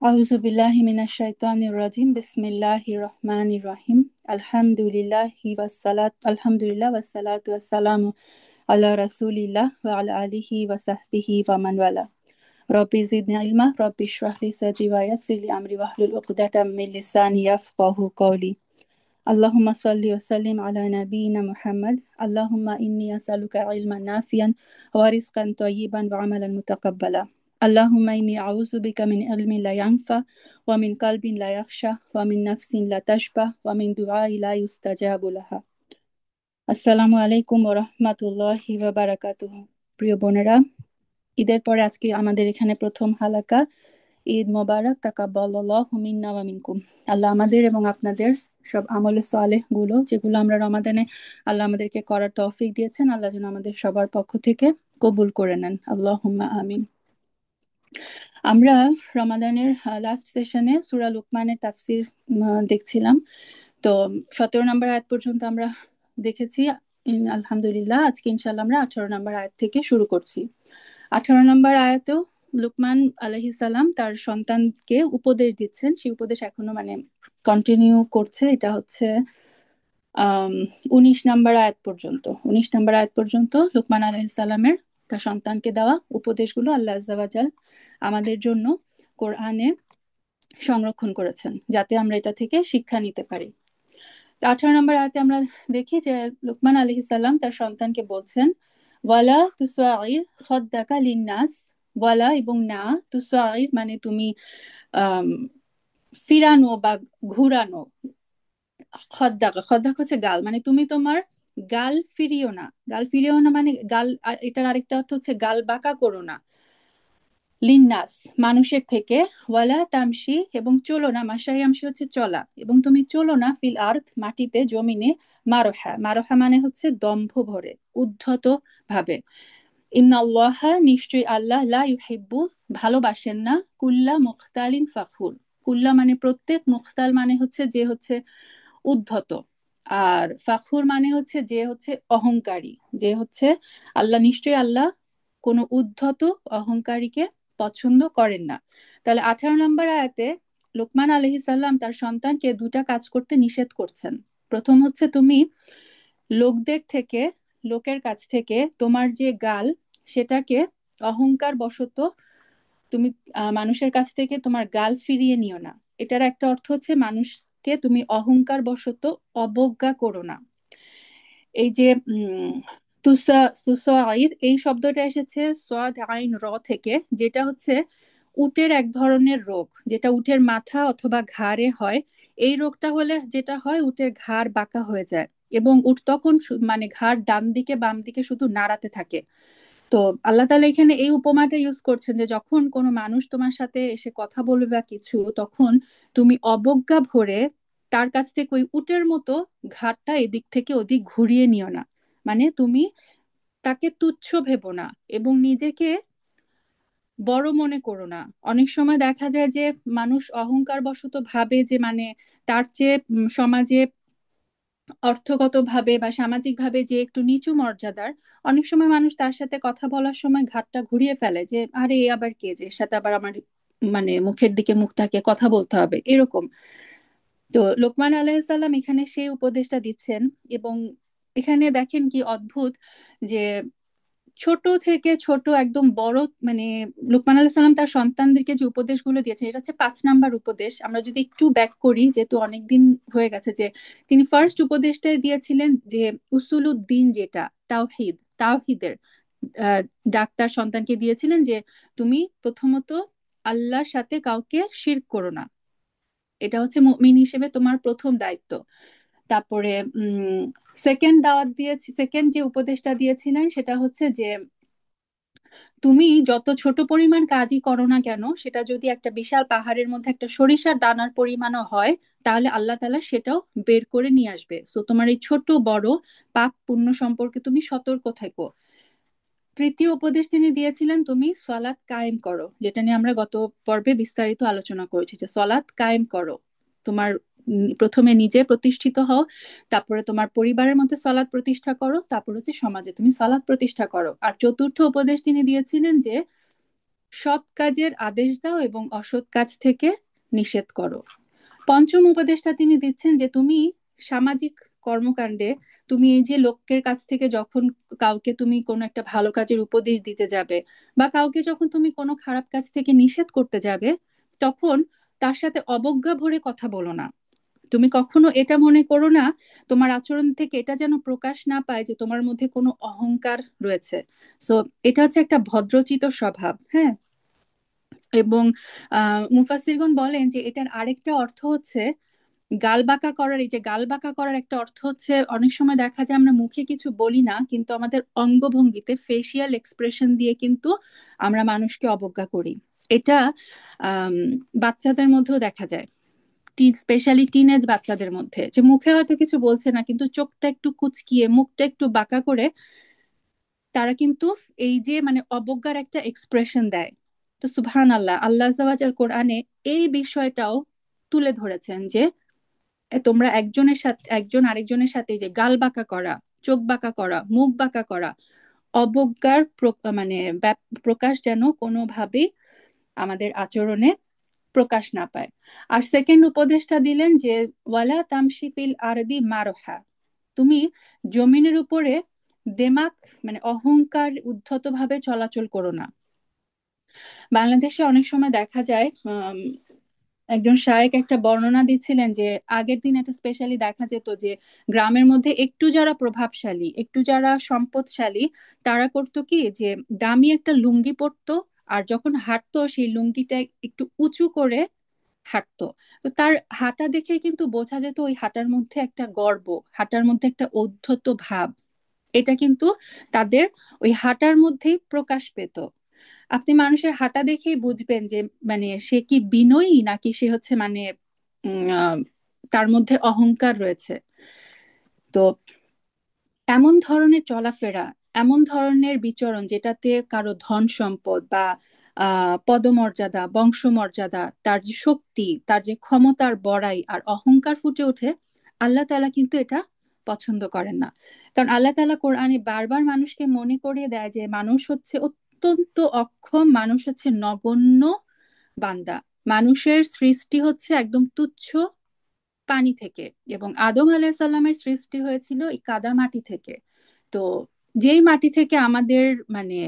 আউযুবিল্লাহি মিনাশ শাইতানির রাজিম বিসমিল্লাহির রহমানির রহিম আলহামদুলিল্লাহ ওয়াসসালাতু ওয়াসসালামু আলা রাসূলিল্লাহ ওয়া আলা আলিহি ওয়া সাহবিহি ওয়া মান ওয়ালা রব্বি জিদনি ইলমা রব্বি ইশরাহ লি সাদরি ওয়া ইয়াসসির লি আমরি ওয়াহলুল উকদাতাম মিন লিসানি ইয়াফকাহু কওলি আল্লাহুম্মা সাল্লি ওয়া সাল্লিম আলা নাবিয়িনা মুহাম্মদ আল্লাহুম্মা ইন্নী আসআলুকা ইলমান নাফিয়ান ওয়া রিজকান তাইয়্যিবান ওয়া আমালান মুতাকাব্বালা আল্লাহুম্মা ইন্নী আউযু বিকা মিন ইলমিন লা ইয়ানফা ওয়া মিন কালবিন লা ইয়াখশা ওয়া মিন নাফসিন লা তাশবা ওয়া মিন দুআইন লা ইউস্তাজাবু লাহা। আসসালামু আলাইকুম ওয়া রাহমাতুল্লাহি ওয়া বারাকাতুহু। প্রিয় বোনেরা, ঈদের পরে আজকে আমাদের এখানে প্রথম হালাকা। ঈদ মোবারক, তাকাব্বালাল্লাহু মিন্না ওয়া মিনকুম। আল্লাহ আমাদের এবং আপনাদের সব আমলে সালেহ গুলো যেগুলো আমরা রমাদানে আল্লাহ আমাদেরকে করার তৌফিক দিয়েছেন, আল্লাহ যেন আমাদের সবার পক্ষ থেকে কবুল করে নেন, আল্লাহুম্মা আমিন। আমরা রমাদানের লাস্ট সেশনে সূরা লুকমানের তাফসির দেখছিলাম। তো 17 নম্বর আয়াত পর্যন্ত আমরা দেখেছি। আলহামদুলিল্লাহ, আজকে ইনশাআল্লাহ আমরা 18 নম্বর আয়াত থেকে শুরু করছি। 18 নম্বর আয়াতেও লুকমান আলাইহিস সালাম তার সন্তানকে উপদেশ দিচ্ছেন। সেই উপদেশ এখনো কন্টিনিউ করছে। এটা হচ্ছে 19 নম্বর আয়াত পর্যন্ত। 19 নম্বর আয়াত পর্যন্ত লুকমান আলাইহিস সালামের তার সন্তানকে দেওয়া উপদেশগুলো আল্লাহ আজ্জা ওয়া জাল আমাদের জন্য কোরআনে সংরক্ষণ করেছেন, যাতে আমরা এটা থেকে শিক্ষা নিতে পারি। 18 নম্বর আয়াতে আমরা দেখি যে লুকমান আলাইহিস সালাম তার সন্তানকে বলছেন, ওয়ালা তুসাইর খাদ্দাকা লিন্নাস। ওয়ালা এবং না, তুসাইর মানে তুমি আম, ফিরানো বা ঘুরানো। খদ্দাকা, খদ্দাক হচ্ছে গাল, মানে তুমি তোমার গাল ফিরিও না। গাল ফিরিও না মানে গাল, আর এটার আরেকটা অর্থ হচ্ছে গাল বাঁকা করো না। লিন্নাস মানুষের থেকে, ওয়ালা তামসি এবং চলো না, মাশায়ামসি হচ্ছে চলা, এবং তুমি চলো না ফিল আর্থ মাটিতে, জমিনে, মারোহা, মারোহা মানে হচ্ছে দম্ভ ভরে, উদ্ধত ভাবে। ইন্নাল্লাহা নিশ্চয়ই আল্লাহ, লা ইউহিব্বু ভালোবাসেন না, কুল্লা মুখতালিন ফাখুর। কুল্লা মানে প্রত্যেক, মুখতাল মানে হচ্ছে যে হচ্ছে উদ্ধত, আর ফাখুর মানে হচ্ছে যে হচ্ছে অহংকারী, যে হচ্ছে আল্লাহ, নিশ্চয়ই আল্লাহ কোনো উদ্ধত অহংকারীকে পছন্দ করেন না। তাহলে 18 নম্বর আয়াতে লোকমান আলাইহিস সালাম তার সন্তানকে দুটা কাজ করতে নিষেধ করছেন। প্রথম হচ্ছে, তুমি লোকদের থেকে, লোকের কাছ থেকে তোমার যে গাল, সেটাকে অহংকার বশত তুমি মানুষের কাছ থেকে তোমার গাল ফিরিয়ে নিও না। এটার একটা অর্থ হচ্ছে মানুষকে তুমি অহংকার বশত অবজ্ঞা করো না। এই যে তুসাইর এই শব্দটা এসেছে সোয়াদ আইন র থেকে, যেটা হচ্ছে উটের এক ধরনের রোগ, যেটা উটের মাথা অথবা ঘাড়ে হয়। এই রোগটা হলে যেটা হয়, উটের ঘাড় বাঁকা হয়ে যায় এবং উট তখন মানে ঘাড় ডান দিকে বাম দিকে শুধু নাড়াতে থাকে। তো আল্লাহ তাআলা এখানে এই উপমাটা ইউজ করছেন যে যখন কোনো মানুষ তোমার সাথে এসে কথা বলবে বা কিছু, তখন তুমি অবজ্ঞা ভরে তার কাছ থেকে ওই উটের মতো ঘাড়টা এদিক থেকে ওদিক ঘুরিয়ে নিও না। মানে তুমি তাকে তুচ্ছ ভেবো না এবং নিজেকে বড় মনে করো না। অনেক সময় দেখা যায় যে মানুষ অহংকার বশত ভাবে যে মানে তার চেয়ে সমাজে অর্থগতভাবে বা সামাজিকভাবে যে একটু নিচু মর্যাদার, অনেক সময় মানুষ তার সাথে কথা বলার সময় ঘাটটা ঘুরিয়ে ফেলে যে আরে এ আবার কে, যে এর সাথে আবার আমার মানে মুখের দিকে মুখ তাকিয়ে কথা বলতে হবে, এরকম। তো লোকমান আলাইহিসসালাম এখানে সেই উপদেশটা দিচ্ছেন। এবং এখানে দেখেন কি অদ্ভুত, যে ছোট থেকে ছোট একদম বড়, মানে লোকমান আলাইহিস সালাম তার সন্তানদেরকে যে উপদেশগুলো দিয়েছেন, এটা হচ্ছে 5 নাম্বার উপদেশ। আমরা যদি একটু ব্যাক করি, যেহেতু অনেকদিন হয়ে গেছে, যে তিনি ফার্স্ট উপদেশটা দিয়েছিলেন যে উসুলুদ্দিন, যেটা তাওহিদ, তাওহিদের আহ ডাক্তার সন্তানকে দিয়েছিলেন যে তুমি প্রথমত আল্লাহর সাথে কাউকে শিরক করো না। এটা হচ্ছে মুমিন হিসেবে তোমার প্রথম দায়িত্ব। তারপরে সেকেন্ড দাওয়াত দিয়েছি, সেকেন্ড যে উপদেশটা দিয়েছিলেন সেটা হচ্ছে যে তুমি যত ছোট পরিমাণ কাজই করো না কেন, সেটা যদি একটা বিশাল পাহাড়ের মধ্যে একটা সরিষার দানার পরিমাণও হয়, তাহলে আল্লাহ তাআলা সেটাও বের করে নিয়ে আসবে। সো তোমার এই ছোট বড় পাপ পুণ্য সম্পর্কে তুমি সতর্ক থেকো। তৃতীয় উপদেশ তিনি দিয়েছিলেন, তুমি সলাত কায়েম করো, যেটা নিয়ে আমরা গত পর্বে বিস্তারিত আলোচনা করেছি, যে সলাত কায়েম করো। তোমার প্রথমে নিজে প্রতিষ্ঠিত হও, তারপরে তোমার পরিবারের মধ্যে সলাৎ প্রতিষ্ঠা করো, তারপর হচ্ছে সমাজে তুমি সলাৎ প্রতিষ্ঠা করো। আর চতুর্থ উপদেশ তিনি দিয়েছিলেন যে সৎ কাজের আদেশ দাও এবং অসৎ কাজ থেকে নিষেধ করো। পঞ্চম উপদেশটা তিনি দিচ্ছেন যে তুমি সামাজিক কর্মকাণ্ডে, তুমি এই যে লোকের কাছ থেকে যখন কাউকে তুমি কোনো একটা ভালো কাজের উপদেশ দিতে যাবে, বা কাউকে যখন তুমি কোনো খারাপ কাজ থেকে নিষেধ করতে যাবে, তখন তার সাথে অবজ্ঞা ভরে কথা বলো না। তুমি কখনো এটা মনে করো না, তোমার আচরণ থেকে এটা যেন প্রকাশ না পায় যে তোমার মধ্যে কোনো অহংকার রয়েছে। সো এটা হচ্ছে একটা ভদ্রচিত স্বভাব, হ্যাঁ। এবং মুফাসসিরগণ বলেন যে এটার আরেকটা অর্থ হচ্ছে গাল বাঁকা করার। এই যে গাল বাঁকা করার একটা অর্থ হচ্ছে, অনেক সময় দেখা যায় আমরা মুখে কিছু বলি না, কিন্তু আমাদের অঙ্গভঙ্গিতে, ফেসিয়াল এক্সপ্রেশন দিয়ে কিন্তু আমরা মানুষকে অবজ্ঞা করি। এটা আম, বাচ্চাদের মধ্যেও দেখা যায়, স্পেশালি টিনেজ বাচ্চাদের মধ্যে, যে মুখে হয়তো কিছু বলছে না, কিন্তু চোখটা একটু কুচকিয়ে, মুখটা একটু বাঁকা করে তারা কিন্তু এই যে মানে অবজ্ঞার একটা এক্সপ্রেশন দেয়। তো সুবহান আল্লাহ, আল্লাহ আজ্জা ওয়া জাল কোরআনে এই বিষয়টাও তুলে ধরেছেন যে তোমরা একজনের সাথে, একজন আরেকজনের সাথে যে গাল বাঁকা করা, চোখ বাঁকা করা, মুখ বাঁকা করা, অবজ্ঞার মানে প্রকাশ যেন কোনোভাবেই আমাদের আচরণে প্রকাশ না পায়। আর সেকেন্ড উপদেশটা দিলেন যে ওয়ালা তামশি ফিল আরদি মারহা, তুমি জমিনের উপরে দেমাক মানে অহংকার উদ্ধত ভাবে চলাচল করো না। বাংলাদেশে অনেক সময় দেখা যায়, একজন শায়েক একটা বর্ণনা দিচ্ছিলেন যে আগের দিন এটা স্পেশালি দেখা যেত যে গ্রামের মধ্যে একটু যারা প্রভাবশালী, একটু যারা সম্পদশালী, তারা করতো কি যে দামি একটা লুঙ্গি পরতো, আর যখন হাঁটতো সেই লুঙ্গিটা একটু উঁচু করে হাঁটতো। তো তার হাঁটা দেখে কিন্তু বোঝা যেত ওই হাঁটার মধ্যে একটা গর্ব, হাঁটার মধ্যে একটা ঔদ্ধত্য ভাব, এটা কিন্তু তাদের ওই হাঁটার মধ্যেই প্রকাশ পেত। আপনি মানুষের হাঁটা দেখেই বুঝবেন যে মানে সে কি বিনয়ী নাকি সে হচ্ছে মানে উম, আহ, তার মধ্যে অহংকার রয়েছে। তো এমন ধরনের চলাফেরা, এমন ধরনের বিচরণ যেটাতে কারো ধন সম্পদ বা পদমর্যাদা, বংশমর্যাদা, তার যে শক্তি, তার যে ক্ষমতার বড়াই আর অহংকার ফুটে ওঠে, আল্লাহ তাআলা কিন্তু এটা পছন্দ করেন না। কারণ আল্লাহ তাআলা কোরআনে বারবার মানুষকে মনে করিয়ে দেয় যে মানুষ হচ্ছে অত্যন্ত অক্ষম, মানুষ হচ্ছে নগণ্য বান্দা। মানুষের সৃষ্টি হচ্ছে একদম তুচ্ছ পানি থেকে, এবং আদম আলাইসাল্লামের সৃষ্টি হয়েছিল এই কাদা মাটি থেকে। তো যেই মাটি থেকে আমাদের মানে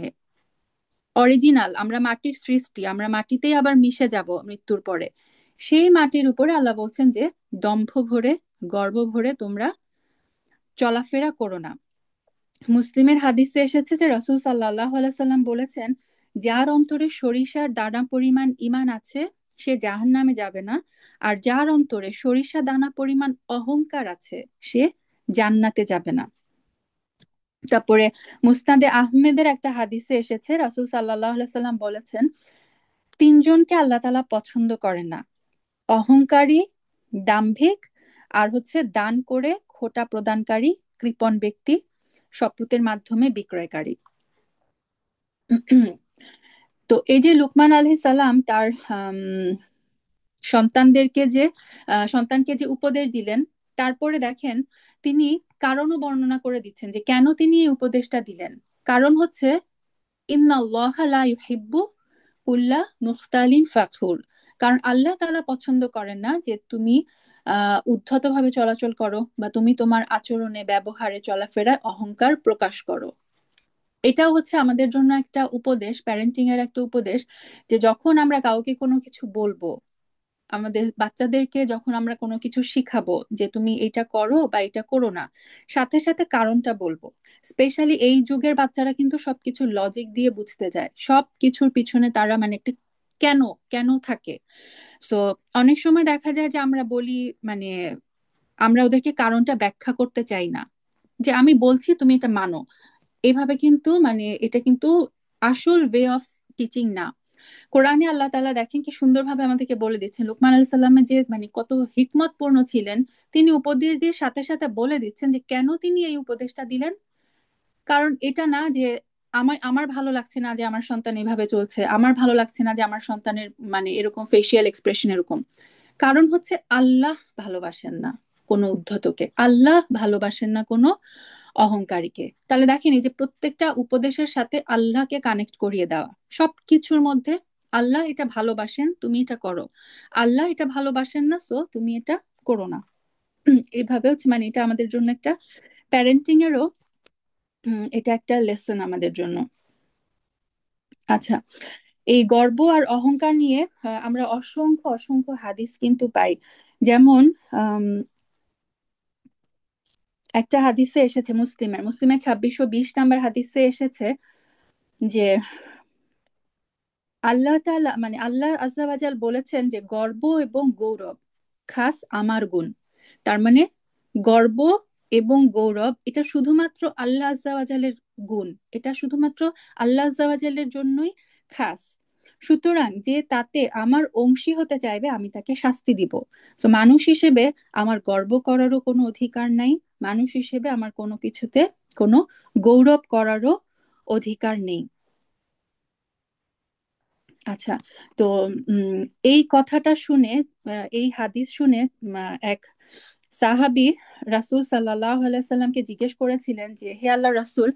অরিজিনাল, আমরা মাটির সৃষ্টি, আমরা মাটিতেই আবার মিশে যাব মৃত্যুর পরে, সেই মাটির উপরে আল্লাহ বলছেন যে দম্ভ ভরে, গর্ব ভরে তোমরা চলাফেরা করো না। মুসলিমের হাদিসে এসেছে যে রাসূল সাল্লাল্লাহু আলাইহি সাল্লাম বলেছেন, যার অন্তরে সরিষার দানা পরিমাণ ঈমান আছে সে জাহান্নামে যাবে না, আর যার অন্তরে সরিষা দানা পরিমাণ অহংকার আছে সে জান্নাতে যাবে না। তারপরে মুসনাদে আহমেদের একটা হাদিসে এসেছে, রাসূল সাল্লাল্লাহু আলাইহি সাল্লাম বলেছেন, তিনজনকে আল্লাহ তাআলা পছন্দ করেন না: অহংকারী, দাম্ভিক, আর হচ্ছে দান করে খোটা প্রদানকারী, কৃপণ ব্যক্তি, শপথের মাধ্যমে বিক্রয়কারী। তো এই যে লুকমান আলাইহিস সালাম তার সন্তানদেরকে যে সন্তানকে যে উপদেশ দিলেন, তারপরে দেখেন তিনি কারণও বর্ণনা করে দিচ্ছেন যে কেন তিনি এই উপদেশটা দিলেন। কারণ হচ্ছে ইন্নাল্লাহা লা ইউহিব্বু কুল্লা মুখতালিন ফাখুর। কারণ আল্লাহ তাআলা পছন্দ করেন না যে তুমি উদ্ধত ভাবে চলাচল করো, বা তুমি তোমার আচরণে, ব্যবহারে, চলাফেরায় অহংকার প্রকাশ করো। এটাও হচ্ছে আমাদের জন্য একটা উপদেশ, প্যারেন্টিং এর একটা উপদেশ, যে যখন আমরা কাউকে কোনো কিছু বলবো, আমাদের বাচ্চাদেরকে যখন আমরা কোনো কিছু শিখাবো যে তুমি এটা করো বা এটা করো না, সাথে সাথে কারণটা বলবো। স্পেশালি এই যুগের বাচ্চারা কিন্তু সবকিছু লজিক দিয়ে বুঝতে যায়, সব কিছুর পিছনে তারা মানে একটা কেন, কেন থাকে। সো অনেক সময় দেখা যায় যে আমরা বলি মানে আমরা ওদেরকে কারণটা ব্যাখ্যা করতে চাই না, যে আমি বলছি তুমি এটা মানো। এভাবে কিন্তু মানে এটা কিন্তু আসল ওয়ে অফ টিচিং না। কোরআনে আল্লাহ তাআলা দেখেন কি সুন্দরভাবে আমাদেরকে বলে দিচ্ছেন, লোকমান আলাইহিস সালামের যে মানে কত হিকমতপূর্ণ ছিলেন, তিনি উপদেশ দিয়ে সাথে সাথে বলে দিচ্ছেন যে কেন তিনি এই উপদেশটা দিলেন। কারণ এটা না যে আমার আমার ভালো লাগছে না যে আমার সন্তান এভাবে চলছে, আমার ভালো লাগছে না যে আমার সন্তানের মানে এরকম ফেসিয়াল এক্সপ্রেশন এরকম। কারণ হচ্ছে আল্লাহ ভালোবাসেন না কোনো উদ্ধতকে, আল্লাহ ভালোবাসেন না কোনো অহংকারীকে। তাহলে দেখেন এই যে প্রত্যেকটা উপদেশের সাথে আল্লাহকে কানেক্ট করিয়ে দেওয়া, সব কিছুর মধ্যে আল্লাহ এটা ভালোবাসেন, তুমি এটা করো, আল্লাহ এটা ভালোবাসেন না, সো তুমি এটা করো না। এইভাবে হচ্ছে মানে এটা আমাদের জন্য একটা প্যারেন্টিং এরও এটা একটা লেসন আমাদের জন্য। আচ্ছা, এই গর্ব আর অহংকার নিয়ে আমরা অসংখ্য অসংখ্য হাদিস কিন্তু পাই। যেমন আম, একটা হাদিসে এসেছে, মুসলিমের 2620 নম্বর হাদিসে এসেছে যে আল্লাহ তাআলা মানে আল্লাহ আজ্জা ওয়াজাল বলেছেন যে গর্ব এবং গৌরব খাস আমার গুণ। তার মানে গর্ব এবং গৌরব এটা শুধুমাত্র আল্লাহ আজ্জা ওয়াজালের গুণ, এটা শুধুমাত্র আল্লাহ আজ্জা ওয়াজালের জন্যই খাস। সুতরাং যে তাতে আমার অংশী হতে চাইবে আমি তাকে শাস্তি দিব। তো মানুষ হিসেবে আমার গর্ব করারও কোনো অধিকার নাই, মানুষ হিসেবে আমার কোনো কিছুতে কোনো গৌরব করারও অধিকার নেই। আচ্ছা, তো উম, এই কথাটা শুনে এই হাদিস শুনে এক সাহাবী রাসূল সাল্লাল্লাহু আলাইহি সাল্লামকে জিজ্ঞেস করেছিলেন যে হে আল্লাহ রাসূল,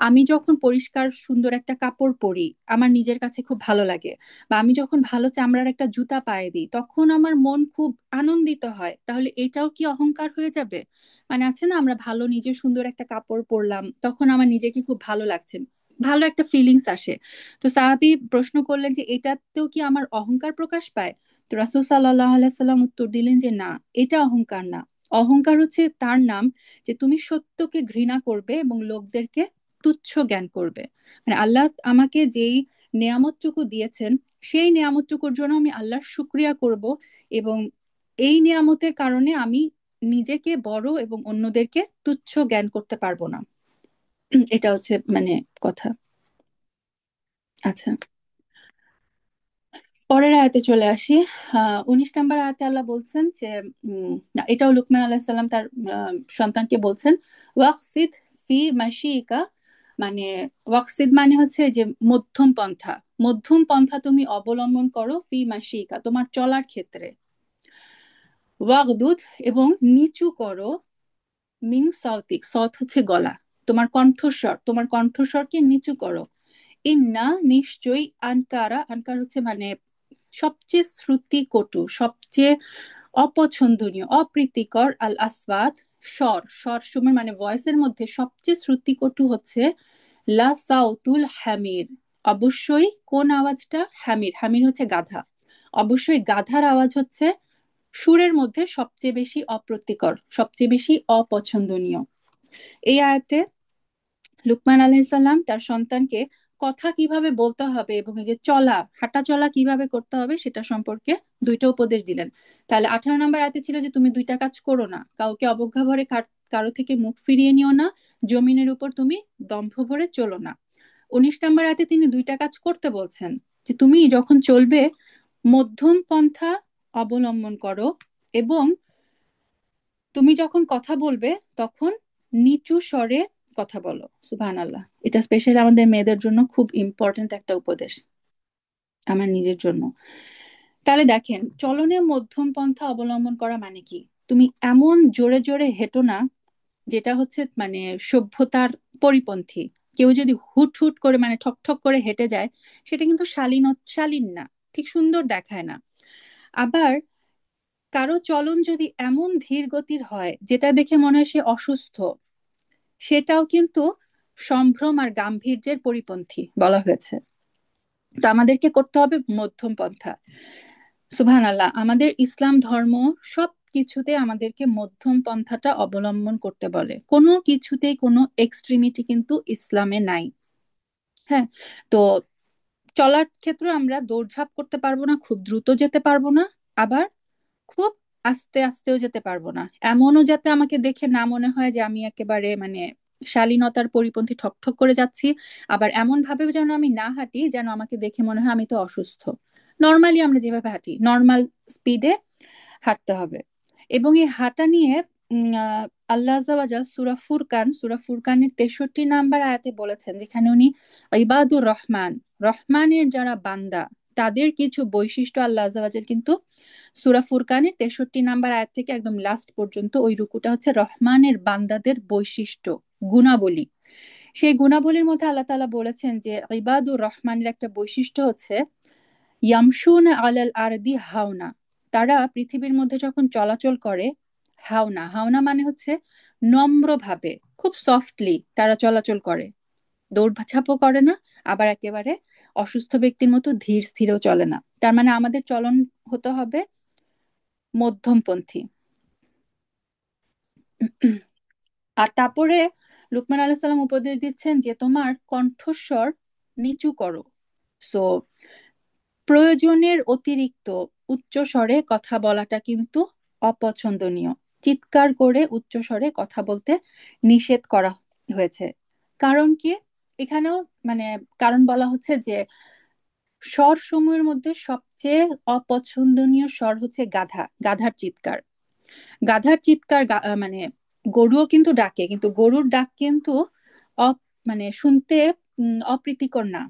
আমি যখন পরিষ্কার সুন্দর একটা কাপড় পরি আমার নিজের কাছে খুব ভালো লাগে, বা আমি যখন ভালো চামড়ার একটা জুতা পায়ে দিই তখন আমার মন খুব আনন্দিত হয়, তাহলে এটাও কি অহংকার হয়ে যাবে? মানে আছে না, আমরা ভালো নিজের সুন্দর একটা কাপড় পরলাম তখন আমার নিজেকে খুব ভালো লাগছে, ভালো একটা ফিলিংস আসে। তো সাহাবী প্রশ্ন করলেন যে এটাতেও কি আমার অহংকার প্রকাশ পায়? তো রাসূল সাল্লাল্লাহু আলাইহি সাল্লাম উত্তর দিলেন যে না, এটা অহংকার না। অহংকার হচ্ছে তার নাম যে তুমি সত্যকে ঘৃণা করবে এবং লোকদেরকে তুচ্ছ জ্ঞান করবে। মানে আল্লাহ আমাকে যেই নেয়ামতটুকু দিয়েছেন সেই নেয়ামতটুকুর জন্য আমি আল্লাহর শুকরিয়া করব, এবং এই নেয়ামতের কারণে আমি নিজেকে বড় এবং অন্যদেরকে তুচ্ছ জ্ঞান করতে পারবো না। এটা হচ্ছে মানে কথা। আচ্ছা, পরের আয়াতে চলে আসি। 19 নম্বর আয়াতে আল্লাহ বলছেন যে না, এটাও লুকমান আলাইহিস সালাম তার সন্তানকে বলছেন, ওয়াকসিদ ফি মাশিকা, মানে ওয়াকসিদ মানে হচ্ছে যে মধ্যম পন্থা, মধ্যম পন্থা তুমি অবলম্বন করো ফি মাশিকা তোমার চলার ক্ষেত্রে, ওয়াগদুদ এবং নিচু করো মিং সাউতিক, সৎ হচ্ছে গলা, তোমার কণ্ঠস্বর, তোমার কণ্ঠস্বরকে নিচু করো। ইন্না নিশ্চয়ই, আনকারা, আনকার হচ্ছে মানে সবচেয়ে শ্রুতিকটু, সবচেয়ে অপছন্দনীয়, অপ্রীতিকর, আল আসওয়াত স্বর, স্বর সময় মানে ভয়েসের মধ্যে সবচেয়ে শ্রুতিকটু হচ্ছে লা সাউতুল হামির, অবশ্যই কোন আওয়াজটা, হামির, হামির হচ্ছে গাধা, অবশ্যই গাধার আওয়াজ হচ্ছে সুরের মধ্যে সবচেয়ে বেশি অপ্রীতিকর, সবচেয়ে বেশি অপছন্দনীয়। এই আয়াতে লুকমান আলাইহিসসালাম তার সন্তানকে কথা কিভাবে বলতে হবে এবং এই যে চলা, হাঁটা চলা কিভাবে করতে হবে সেটা সম্পর্কে দুইটা উপদেশ দিলেন। তাহলে 18 নম্বর আয়াতে ছিল যে তুমি দুইটা কাজ করো না, কাউকে অবজ্ঞা ভরে কারো থেকে মুখ ফিরিয়ে নিও না, জমিনের উপর তুমি দম্ভ ভরে চলো না। 19 নম্বর আয়াতে তিনি দুইটা কাজ করতে বলছেন, যে তুমি যখন চলবে মধ্যম পন্থা অবলম্বন করো, এবং তুমি যখন কথা বলবে তখন নিচু স্বরে কথা বলো। সুবহানাল্লাহ, এটা স্পেশালি আমাদের মেয়েদের জন্য খুব ইম্পর্ট্যান্ট একটা উপদেশ, আমার নিজের জন্য। তাহলে দেখেন চলনে মধ্যম পন্থা অবলম্বন করা মানে কি, তুমি এমন জোরে জোরে হেঁটো না যেটা হচ্ছে মানে সভ্যতার পরিপন্থী। কেউ যদি হুট হুট করে মানে ঠক ঠক করে হেঁটে যায় সেটা কিন্তু শালীন না, ঠিক সুন্দর দেখায় না। আবার কারো চলন যদি এমন ধীর গতির হয় যেটা দেখে মনে হয় সে অসুস্থ, সেটাও কিন্তু সম্ভ্রম আর গাম্ভীর্যের পরিপন্থী বলা হয়েছে। তো আমাদেরকে করতে হবে মধ্যম পন্থা। সুবহানাল্লাহ, আমাদের ইসলাম ধর্ম সব কিছুতে আমাদেরকে মধ্যম পন্থাটা অবলম্বন করতে বলে, কোনো কিছুতেই কোনো এক্সট্রিমিটি কিন্তু ইসলামে নাই। হ্যাঁ, তো চলার ক্ষেত্রে আমরা দৌড়ঝাঁপ করতে পারবো না, খুব দ্রুত যেতে পারবো না, আবার খুব আস্তে আস্তেও যেতে পারবো না, এমনও যাতে আমাকে দেখে না মনে হয় যে আমি একেবারে মানে শালীনতার পরিপন্থী ঠকঠক করে যাচ্ছি, আবার এমন ভাবে যেন আমি না হাঁটি যেন আমাকে দেখে মনে হয় আমি তো অসুস্থ। নর্মালি আমরা যেভাবে হাঁটি নর্মাল স্পিডে হাঁটতে হবে। এবং এই হাঁটা নিয়ে আল্লাহ আজ্জা ওয়াজাল সূরা ফুরকানের 63 নম্বর আয়াতে বলেছেন, যেখানে উনি ইবাদুর রহমান, রহমানের যারা বান্দা তাদের কিছু বৈশিষ্ট্য আল্লাহ আজ্জা ওয়াজাল কিন্তু সূরা ফুরকানের 63 নম্বর আয়াত থেকে একদম লাস্ট পর্যন্ত ওই রুকুটা হচ্ছে রহমানের বান্দাদের বৈশিষ্ট্য, গুণাবলী। সেই গুণাবলীর মধ্যে আল্লাহ তাআলা বলেছেন যে ইবাদুর রহমানের একটা বৈশিষ্ট্য হচ্ছে ইয়ামশুন আলাল আরদি হাওনা, তারা পৃথিবীর মধ্যে যখন চলাচল করে, হাওনা হাওনা মানে হচ্ছে নম্রভাবে, খুব সফটলি তারা চলাচল করে, দৌড়ঝাঁপও করে না, আবার একেবারে অসুস্থ ব্যক্তির মতো ধীর স্থিরও চলে না। তার মানে আমাদের চলন হতে হবে মধ্যমপন্থী। আর তারপরে লুকমান আলাইহিস সালাম উপদেশ দিচ্ছেন যে তোমার কণ্ঠস্বর নিচু করো। সো প্রয়োজনের অতিরিক্ত উচ্চ স্বরে কথা বলাটা কিন্তু অপছন্দনীয়। চিৎকার করে উচ্চ স্বরে কথা বলতে নিষেধ করা হয়েছে। কারণ কি? এখানেও মানে কারণ বলা হচ্ছে যে স্বর সমূহের মধ্যে সবচেয়ে অপছন্দনীয় স্বর হচ্ছে গাধা, গাধার চিৎকার। গাধার চিৎকার মানে গরুও কিন্তু ডাকে, কিন্তু গরুর ডাক কিন্তু মানে শুনতে অপ্রীতিকর না।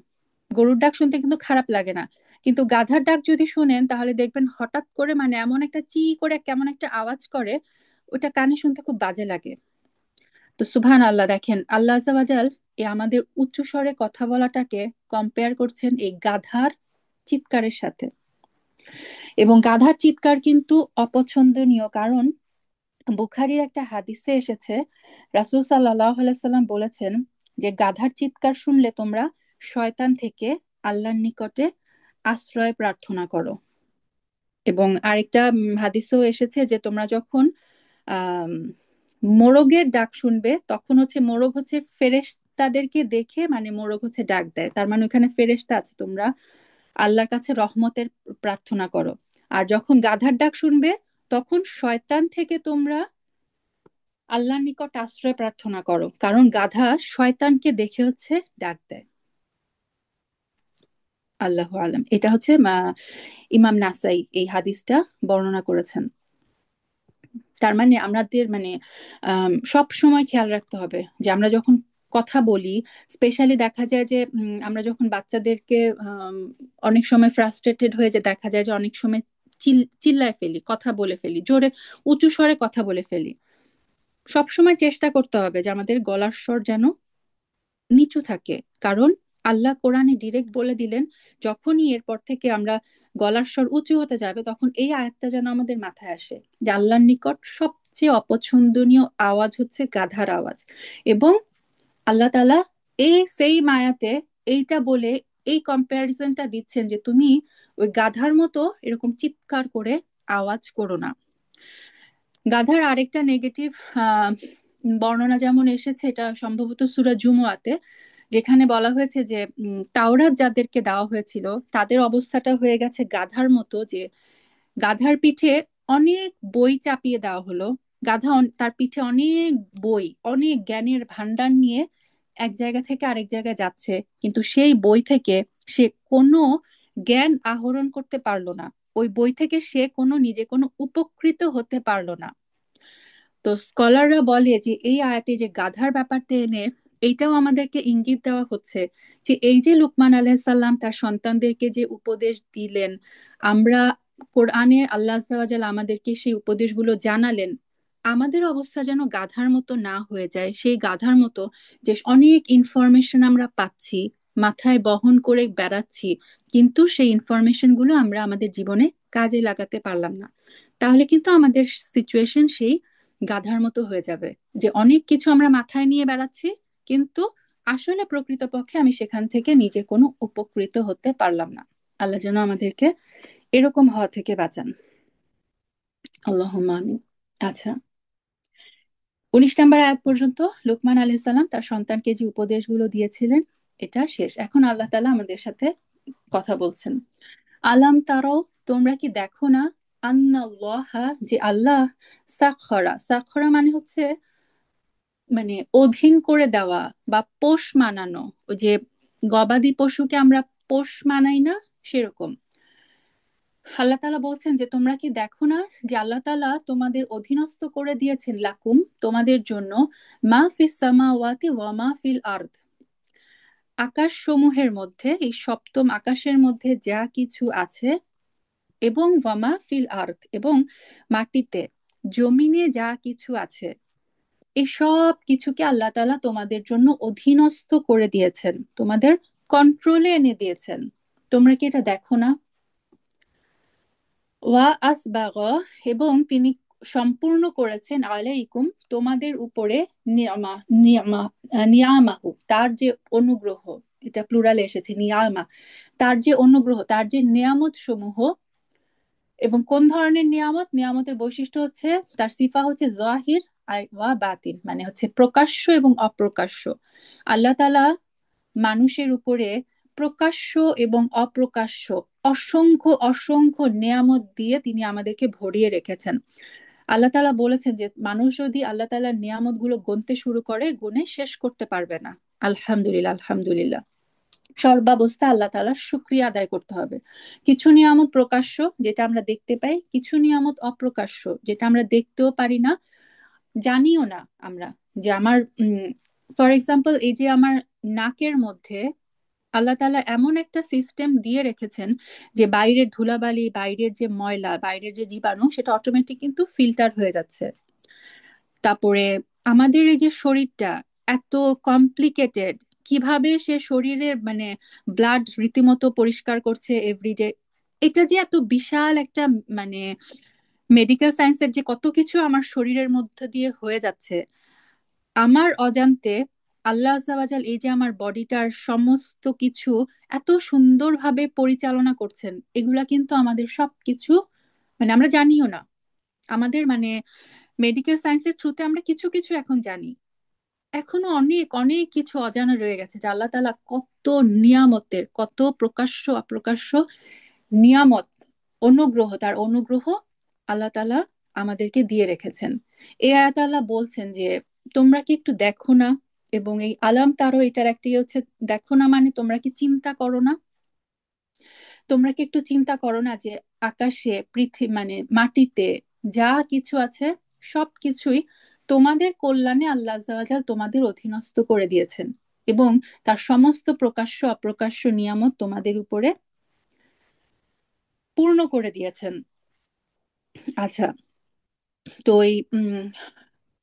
গরুর ডাক শুনতে কিন্তু খারাপ লাগে না, কিন্তু গাধার ডাক যদি শুনেন তাহলে দেখবেন হঠাৎ করে মানে এমন একটা চি করে কেমন একটা আওয়াজ করে, ওটা কানে শুনতে খুব বাজে লাগে। তো সুবহান আল্লাহ, দেখেন আল্লাহ আজ্জা ওয়াজাল এই আমাদের উচ্চ স্বরে কথা বলাটাকে কম্পেয়ার করছেন এই গাধার চিৎকারের সাথে। এবং গাধার চিৎকার কিন্তু অপছন্দনীয়, কারণ বুখারীর একটা হাদিসে এসেছে রাসূল সাল্লাল্লাহু আলাইহি সাল্লাম বলেছেন যে গাধার চিৎকার শুনলে তোমরা শয়তান থেকে আল্লাহর নিকটে আশ্রয় প্রার্থনা করো। এবং আরেকটা হাদিসেও এসেছে যে তোমরা যখন আহ মোরগের ডাক শুনবে তখন হচ্ছে মোরগ হচ্ছে ফেরেশতাদেরকে দেখে মানে মোরগ হচ্ছে ডাক দেয়, তার মানে ওখানে ফেরেশতা আছে, তোমরা আল্লাহর কাছে রহমতের প্রার্থনা করো। আর যখন গাধার ডাক শুনবে তখন শয়তান থেকে তোমরা আল্লাহর নিকট আশ্রয় প্রার্থনা করো, কারণ গাধা শয়তানকে দেখে হচ্ছে ডাক দেয়। আল্লাহু আলাম। এটা হচ্ছে ইমাম নাসাই এই হাদিসটা বর্ণনা করেছেন। তার মানে আমাদের মানে সব সময় খেয়াল রাখতে হবে যে আমরা যখন কথা বলি, স্পেশালি দেখা যায় যে আমরা যখন বাচ্চাদেরকে অনেক সময় ফ্রাস্ট্রেটেড হয়ে যে দেখা যায় যে অনেক সময় চিল্লায় ফেলি, কথা বলে ফেলি, জোরে উঁচু স্বরে কথা বলে ফেলি। সব সময় চেষ্টা করতে হবে যে আমাদের গলার স্বর যেন নিচু থাকে, কারণ আল্লাহ কোরআনে ডিরেক্ট বলে দিলেন যখনই এরপর থেকে আমরা গলার স্বর উঁচু হতে যাবে তখন এই আয়াতটা যেন আমাদের মাথায় আসে যে আল্লাহর নিকট সবচেয়ে অপছন্দনীয় আওয়াজ হচ্ছে গাধার আওয়াজ। এবং আল্লাহ তাআলা এই সেই মায়াতে এইটা বলে এই কম্প্যারিজনটা দিচ্ছেন যে তুমি ওই গাধার মতো এরকম চিৎকার করে আওয়াজ করো না। গাধার আরেকটা নেগেটিভ বর্ণনা যেমন এসেছে, এটা সম্ভবত সূরা জুমুয়াতে, যেখানে বলা হয়েছে যে তাওরাত যাদেরকে দেওয়া হয়েছিল তাদের অবস্থাটা হয়ে গেছে গাধার মতো, যে গাধার পিঠে অনেক বই চাপিয়ে দেওয়া হলো। গাধা তার পিঠে অনেক বই, অনেক জ্ঞানের ভান্ডার নিয়ে এক জায়গা থেকে আরেক জায়গায় যাচ্ছে, কিন্তু সেই বই থেকে সে কোনো জ্ঞান আহরণ করতে পারলো না, ওই বই থেকে সে কোনো নিজে কোনো উপকৃত হতে পারলো না। তো স্কলাররা বলে যে এই আয়াতে যে গাধার ব্যাপারটা এনে এইটাও আমাদেরকে ইঙ্গিত দেওয়া হচ্ছে যে এই যে লুকমান আলাইহিস সালাম তার সন্তানদেরকে যে উপদেশ দিলেন, আমরা কোরআনে আল্লাহ আজ্জা ওয়া জাল আমাদেরকে সেই উপদেশগুলো জানালেন, আমাদের অবস্থা যেন গাধার মতো না হয়ে যায়, সেই গাধার মতো যে অনেক ইনফরমেশন আমরা পাচ্ছি, মাথায় বহন করে বেড়াচ্ছি, কিন্তু সেই ইনফরমেশন গুলো আমরা আমাদের জীবনে কাজে লাগাতে পারলাম না। তাহলে কিন্তু আমাদের সিচুয়েশন সেই গাধার মতো হয়ে যাবে, যে অনেক কিছু আমরা মাথায় নিয়ে বেড়াচ্ছি কিন্তু আসলে প্রকৃতপক্ষে আমি সেখান থেকে নিজে কোনো উপকৃত হতে পারলাম না। আল্লাহ যেন আমাদেরকে এরকম হওয়া থেকে বাঁচান। আল্লাহুম্মা আমিন। আচ্ছা, 19 নম্বর আয়াত পর্যন্ত লুকমান আলাইহিস সালাম তার সন্তানকে যে উপদেশগুলো দিয়েছিলেন এটা শেষ। এখন আল্লাহ তাআলা আমাদের সাথে কথা বলছেন। আলাম তারাও, তোমরা কি দেখো না, আন্নাল্লাহা, যে আল্লাহ, সাখরা, সাখরা মানে হচ্ছে মানে অধীন করে দেওয়া বা পোষ মানানো, ওই যে গবাদি পশুকে আমরা পোষ মানাই না, সেরকম। আল্লাহ তাআলা বলছেন যে তোমরা কি দেখো না যে আল্লাহ তাআলা তোমাদের অধীনস্থ করে দিয়েছেন লাকুম, তোমাদের জন্য, মা ফিস সামাওয়াতি ওয়া মা ফিল আরদ, আকাশ সমূহের মধ্যে, এই সপ্তম আকাশের মধ্যে যা কিছু আছে, এবং ওয়ামা ফিল আরদ, এবং মাটিতে জমিনে যা কিছু আছে, এসব কিছুকে আল্লাহ তাআলা তোমাদের জন্য অধীনস্থ করে দিয়েছেন, তোমাদের কন্ট্রোলে এনে দিয়েছেন। তোমরা কি এটা দেখো না? ওয়া আসবাগ, এবং তিনি সম্পূর্ণ করেছেন আলাইকুম তোমাদের উপরে নিয়ামা, নিয়ামা, নিয়ামাহু তার যে অনুগ্রহ, এটা প্লুরালে এসেছে নিয়ামা, তার যে অনুগ্রহ, তার যে নিয়ামত সমূহ। এবং কোন ধরনের নিয়ামত? নিয়ামতের বৈশিষ্ট্য হচ্ছে, তার সিফা হচ্ছে জাহির আর ওয়া বাতিন, মানে হচ্ছে প্রকাশ্য এবং অপ্রকাশ্য। আল্লাহ তাআলা মানুষের উপরে প্রকাশ্য এবং অপ্রকাশ্য অসংখ্য অসংখ্য নেয়ামত দিয়ে তিনি আমাদেরকে ভরিয়ে রেখেছেন। আল্লাহ তাআলা বলেছেন যে মানুষ যদি আল্লাহ তাআলার নিয়ামত গুলো গুনতে শুরু করে, গুনে শেষ করতে পারবে না। আলহামদুলিল্লাহ, আলহামদুলিল্লাহ। সর্বাবস্থা আল্লাহ তাআলার শুকরিয়া আদায় করতে হবে। কিছু নিয়ামত প্রকাশ্য, যেটা আমরা দেখতে পাই, কিছু নিয়ামত অপ্রকাশ্য, যেটা আমরা দেখতেও পারি না, জানিও না আমরা। যে আমার ফর এক্সাম্পল, এই যে আমার নাকের মধ্যে আল্লাহ তাআলা এমন একটা সিস্টেম দিয়ে রেখেছেন যে বাইরের ধুলাবালি, বাইরের যে ময়লা, বাইরের যে জীবাণু, সেটা অটোমেটিক কিন্তু ফিল্টার হয়ে যাচ্ছে। তারপরে আমাদের এই যে শরীরটা এত কমপ্লিকেটেড, কিভাবে সে শরীরের মানে ব্লাড রীতিমতো পরিষ্কার করছে এভরিডে, এটা যে এত বিশাল একটা মানে মেডিকেল সায়েন্সের যে কত কিছু আমার শরীরের মধ্যে দিয়ে হয়ে যাচ্ছে আমার অজান্তে, আল্লাহ আজ্জাওয়াজাল এই যে আমার বডিটার সমস্ত কিছু এত সুন্দরভাবে পরিচালনা করছেন, এগুলা কিন্তু আমাদের সবকিছু মানে আমরা জানিও না। আমাদের মানে মেডিকেল সায়েন্সের থ্রুতে আমরা কিছু কিছু এখন জানি, এখনো অনেক অনেক কিছু অজানা রয়ে গেছে, যে আল্লাহ তাআলা কত নিয়ামতের, কত প্রকাশ্য অপ্রকাশ্য নিয়ামত, অনুগ্রহ, তার অনুগ্রহ আল্লাহ তাআলা আমাদেরকে দিয়ে রেখেছেন। এই আয়াত আল্লাহ বলছেন যে তোমরা কি একটু দেখো না? এবং এই আলাম তারও এটার একটি হচ্ছে, দেখো না মানে তোমরা কি চিন্তা করো না? তোমরা কি একটু চিন্তা করো না যে আকাশে, পৃথিবী মানে মাটিতে যা কিছু আছে সবকিছুই তোমাদের কল্যাণে আল্লাহ আজ্জাওয়াজাল তোমাদের অধীনস্থ করে দিয়েছেন, এবং তার সমস্ত প্রকাশ্য অপ্রকাশ্য নিয়ামত তোমাদের উপরে পূর্ণ করে দিয়েছেন। আচ্ছা, তো এই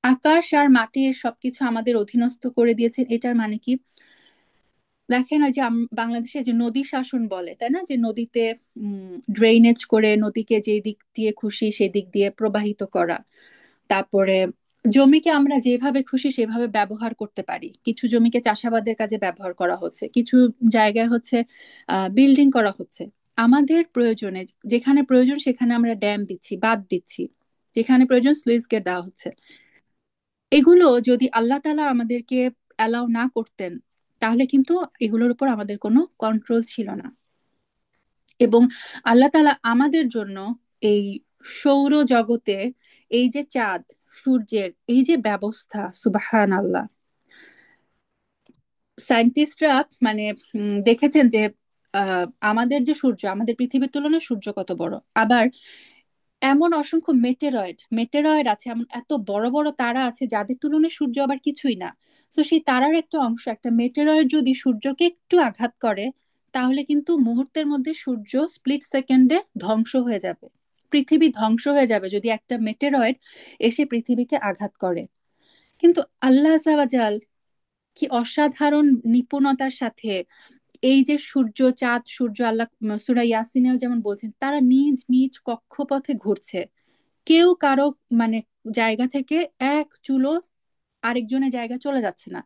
আকাশ আর মাটির সবকিছু আমাদের অধীনস্থ করে দিয়েছেন, এটার মানে কি? দেখেন, ওই যে বাংলাদেশে যে নদী শাসন বলে, তাই না, যে নদীতে ড্রেনেজ করে নদীকে যে দিক দিয়ে খুশি সেই দিক দিয়ে প্রবাহিত করা। তারপরে জমিকে আমরা যেভাবে খুশি সেভাবে ব্যবহার করতে পারি, কিছু জমিকে চাষাবাদের কাজে ব্যবহার করা হচ্ছে, কিছু জায়গায় হচ্ছে বিল্ডিং করা হচ্ছে। আমাদের প্রয়োজনে, যেখানে প্রয়োজন সেখানে আমরা ড্যাম দিচ্ছি, বাঁধ দিচ্ছি, যেখানে প্রয়োজন স্লুইস গেট দেওয়া হচ্ছে। এগুলো যদি আল্লাহ তাআলা আমাদেরকে অ্যালাউ না করতেন, তাহলে কিন্তু এগুলোর উপর আমাদের কোনো কন্ট্রোল ছিল না। এবং আল্লাহ তাআলা আমাদের জন্য এই সৌর জগতে এই যে চাঁদ সূর্যের এই যে ব্যবস্থা, সুবহান আল্লাহ। সায়েন্টিস্টরা মানে দেখেছেন যে আমাদের যে সূর্য, আমাদের পৃথিবীর তুলনায় সূর্য কত বড়। আবার এমন অসংখ্য মেটেরয়েড মেটেরয়েড আছে, এমন এত বড় বড় তারা আছে যাদের তুলনায় সূর্য আবার কিছুই না। তো সেই তারার একটা অংশ, একটা মেটেরয়েড যদি সূর্যকে একটু আঘাত করে, তাহলে কিন্তু মুহূর্তের মধ্যে সূর্য স্প্লিট সেকেন্ডে ধ্বংস হয়ে যাবে, পৃথিবী ধ্বংস হয়ে যাবে যদি একটা মেটেরয়েড এসে পৃথিবীকে আঘাত করে। কিন্তু আল্লাহ আযাওয়াজাল কি অসাধারণ নিপুণতার সাথে এই যে সূর্য, চাঁদ, সূর্য, আল্লাহ সূরা ইয়াসিনেও যেমন বলছেন, তারা নিজ নিজ কক্ষপথে ঘুরছে, কেউ কারো মানে জায়গা থেকে এক চুলো আরেকজনের জায়গা চলে যাচ্ছে না।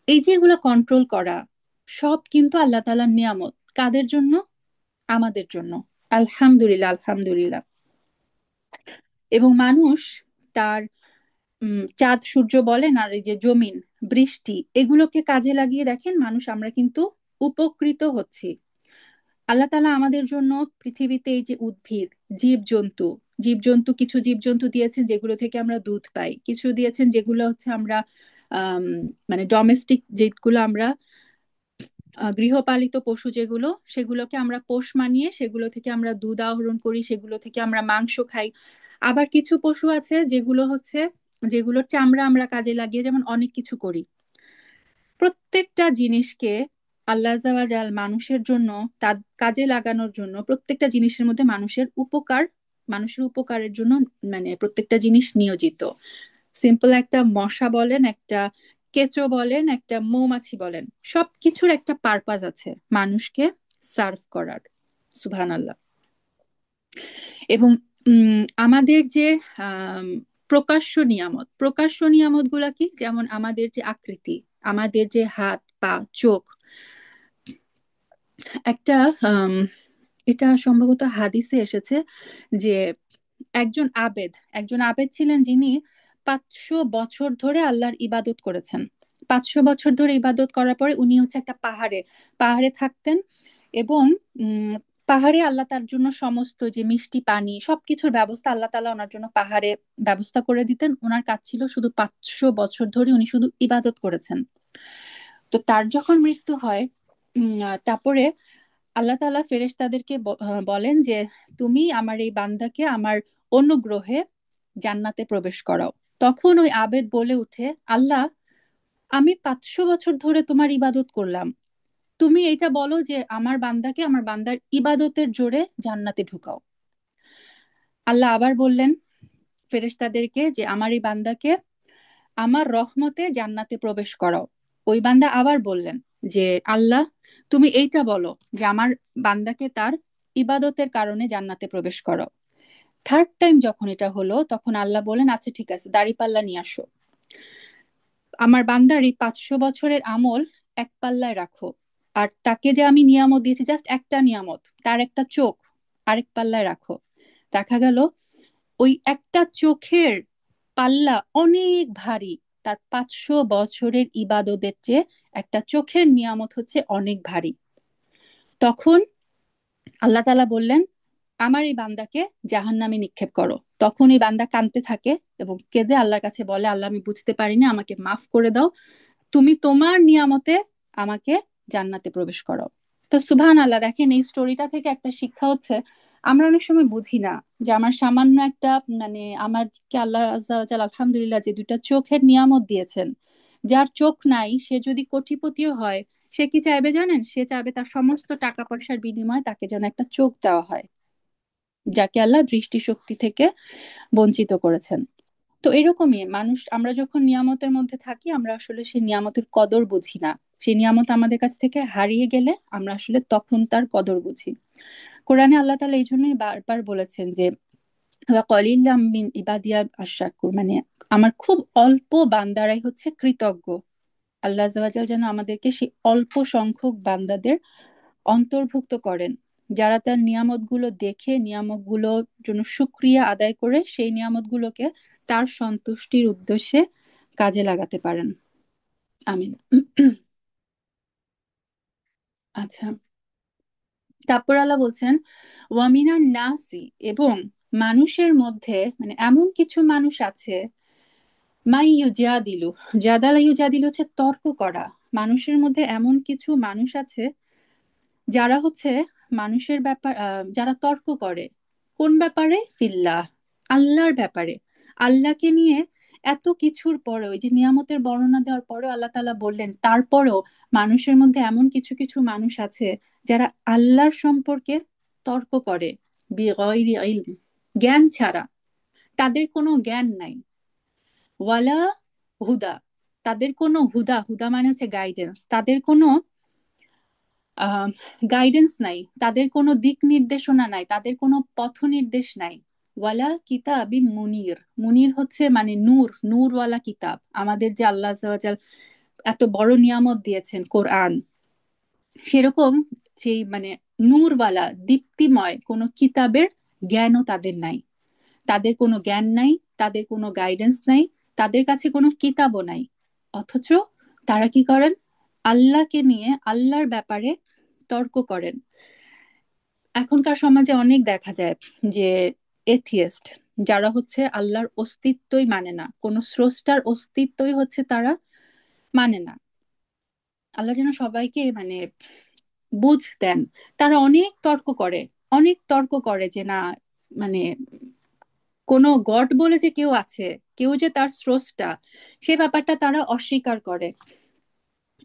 এই যে এগুলো কন্ট্রোল করা, সব কিন্তু আল্লাহ তাআলার নিয়ামত। কাদের জন্য? আমাদের জন্য। আলহামদুলিল্লাহ, আলহামদুলিল্লাহ। এবং মানুষ তার চাঁদ সূর্য বলেন আর এই যে জমিন, বৃষ্টি, এগুলোকে কাজে লাগিয়ে দেখেন মানুষ আমরা কিন্তু উপকৃত হচ্ছি। আল্লাহ তাআলা আমাদের জন্য পৃথিবীতে এই যে উদ্ভিদ, জীবজন্তু, জীবজন্তু কিছু জীবজন্তু দিয়েছেন যেগুলো থেকে আমরা দুধ পাই, কিছু দিয়েছেন যেগুলো হচ্ছে আমরা আম, মানে ডোমেস্টিক, যেগুলো আমরা গৃহপালিত পশু, যেগুলো সেগুলোকে আমরা পোষ মানিয়ে সেগুলো থেকে আমরা দুধ আহরণ করি, সেগুলো থেকে আমরা মাংস খাই। আবার কিছু পশু আছে যেগুলো হচ্ছে, যেগুলোর চামড়া আমরা কাজে লাগিয়ে যেমন অনেক কিছু করি। প্রত্যেকটা জিনিসকে আল্লাহ আযাওয়াজাল মানুষের জন্য, তার কাজে লাগানোর জন্য, প্রত্যেকটা জিনিসের মধ্যে মানুষের উপকার, মানুষের উপকারের জন্য মানে প্রত্যেকটা জিনিস নিয়োজিত। সিম্পল একটা মশা বলেন, একটা কেঁচো বলেন, একটা মৌমাছি বলেন, সবকিছুর একটা পারপাস আছে মানুষকে সার্ভ করার। সুবহানাল্লাহ। এবং আমাদের যে আম, প্রকাশ্য নিয়ামত গুলা কি, যেমন আমাদের যে আকৃতি, আমাদের যে হাত পা চোখ, একটা আম, এটা সম্ভবত হাদিসে এসেছে যে একজন আবেদ ছিলেন যিনি 500 বছর ধরে আল্লাহর ইবাদত করেছেন। 500 বছর ধরে ইবাদত করার পরে উনি হচ্ছে একটা পাহাড়ে পাহাড়ে থাকতেন। এবং উম পাহাড়ে আল্লাহ তার জন্য সমস্ত যে মিষ্টি পানি সবকিছুর ব্যবস্থা আল্লাহ তাআলা ওনার জন্য পাহাড়ে ব্যবস্থা করে দিতেন। ওনার কাজ ছিল শুধু 500 বছর ধরে উনি শুধু ইবাদত করেছেন। তো তার যখন মৃত্যু হয়, তারপরে আল্লাহ তাআলা ফেরেশতাদেরকে বলেন যে তুমি আমার এই বান্দাকে আমার অন্য গ্রহে জান্নাতে প্রবেশ করাও। তখন ওই আবেদ বলে উঠে, আল্লাহ, আমি 500 বছর ধরে তোমার ইবাদত করলাম, তুমি এটা বলো যে আমার বান্দাকে আমার বান্দার ইবাদতের জোরে জান্নাতে ঢুকাও। আল্লাহ আবার বললেন ফেরেশতাদেরকে যে আমার এই বান্দাকে আমার রহমতে জান্নাতে প্রবেশ করাও। ওই বান্দা আবার বললেন যে আল্লাহ, তুমি এইটা বলো যে আমার বান্দাকে তার ইবাদতের কারণে জান্নাতে প্রবেশ করাও। থার্ড টাইম যখন এটা হলো তখন আল্লাহ বলেন, আচ্ছা ঠিক আছে, দাঁড়িপাল্লা নিয়ে আসো, আমার বান্দার এই 500 বছরের আমল এক পাল্লায় রাখো, আর তাকে যে আমি নিয়ামত দিয়েছি জাস্ট একটা নিয়ামত, তার একটা চোখ, আরেক পাল্লায় রাখো। দেখা গেল ওই একটা চোখের পাল্লা অনেক ভারী, তার 500 বছরের ইবাদতের চেয়ে একটা চোখের নিয়ামত হচ্ছে অনেক ভারী। তখন আল্লাহ তাআলা বললেন, আমার এই বান্দাকে জাহান্নামে নিক্ষেপ করো। তখন এই বান্দা কাঁদতে থাকে এবং কেঁদে আল্লাহর কাছে বলে, আল্লাহ, আমি বুঝতে পারিনি, আমাকে মাফ করে দাও, তুমি তোমার নিয়ামতে আমাকে জান্নাতে প্রবেশ করো। তো সুবহান আল্লাহ, দেখেন এই স্টোরিটা থেকে একটা শিক্ষা হচ্ছে, আমরা অনেক সময় বুঝি না যে আমার সামান্য একটা মানে আমারকে আল্লাহ আজ্জা ওয়া জাল আলহামদুলিল্লাহ যে দুইটা চোখের নিয়ামত দিয়েছেন। যার চোখ নাই সে যদি কোটিপতিও হয়, সে কি চাইবে জানেন? সে চাইবে তার সমস্ত টাকা পয়সার বিনিময়ে তাকে যেন একটা চোখ দেওয়া হয়, যাকে আল্লাহ দৃষ্টিশক্তি থেকে বঞ্চিত করেছেন। তো এরকমই মানুষ, আমরা যখন নিয়ামতের মধ্যে থাকি আমরা আসলে সেই নিয়ামতের কদর বুঝি না। সেই নিয়ামত আমাদের কাছ থেকে হারিয়ে গেলে আমরা আসলে তখন তার কদর বুঝি। কোরআনে আল্লাহ তাআলা এই জন্যই বারবার বলেছেন যে ওয়া কলিল্লাম মিন ইবাদিয়া আশ-শাকুর, মানে আমার খুব অল্প বান্দারাই হচ্ছে কৃতজ্ঞ। আল্লাহ আযজা ওয়া জাল যেন আমাদেরকে সেই অল্প সংখ্যক বান্দাদের অন্তর্ভুক্ত করেন, যারা তার নিয়ামতগুলো দেখে নিয়ামতগুলোর জন্য শুকরিয়া আদায় করে সেই নিয়ামতগুলোকে তার সন্তুষ্টির উদ্দেশ্যে কাজে লাগাতে পারেন। আমিন। আচ্ছা, তারপর আল্লাহ বলছেন ওয়ামিনান নাসি, এবং মানুষের মধ্যে মানে এমন কিছু মানুষ আছে, মাই ইউজাদিলু, জাদালা ইউজাদিলু হচ্ছে তর্ক করা। মানুষের মধ্যে এমন কিছু মানুষ আছে যারা হচ্ছে মানুষের ব্যাপার যারা তর্ক করে। কোন ব্যাপারে? ফিল্লাহ, আল্লাহর ব্যাপারে। আল্লাহকে নিয়ে এত কিছুর পরেও, এই যে নিয়ামতের বর্ণনা দেওয়ার পরেও আল্লাহ তাআলা বললেন তারপরেও মানুষের মধ্যে এমন কিছু কিছু মানুষ আছে যারা আল্লাহর সম্পর্কে তর্ক করে, বিগয়রি ইলম, জ্ঞান ছাড়া। তাদের কোনো জ্ঞান নাই। ওয়ালা হুদা, তাদের কোনো হুদা, হুদা মানে হচ্ছে গাইডেন্স, তাদের কোনো গাইডেন্স নাই, তাদের কোনো দিক নির্দেশনা নাই, তাদের কোনো পথ নির্দেশ নাই। ওয়ালা কিতাবি মুনির, মুনির হচ্ছে মানে নূর, নূরওয়ালা কিতাব। আমাদের যে আল্লাহ আযজা ওয়া জাল এত বড় নিয়ামত দিয়েছেন কোরআন, সেরকম সেই মানে নূরওয়ালা দীপ্তিময় কোনো কিতাবের জ্ঞানও তাদের নাই। তাদের কোনো জ্ঞান নাই, তাদের কোনো গাইডেন্স নাই, তাদের কাছে কোনো কিতাবও নাই। অথচ তারা কি করেন? আল্লাহকে নিয়ে, আল্লাহর ব্যাপারে তর্ক করেন। এখনকার সমাজে অনেক দেখা যায় যে এথিয়েস্ট, যারা হচ্ছে আল্লাহর অস্তিত্বই মানে না, কোনো স্রষ্টার অস্তিত্বই হচ্ছে তারা মানে না। আল্লাহ যেন সবাইকে মানে বুঝ দেন। তারা অনেক তর্ক করে যে না, মানে কোনো গড বলে যে কেউ আছে, কেউ যে তার স্রষ্টা, সে ব্যাপারটা তারা অস্বীকার করে।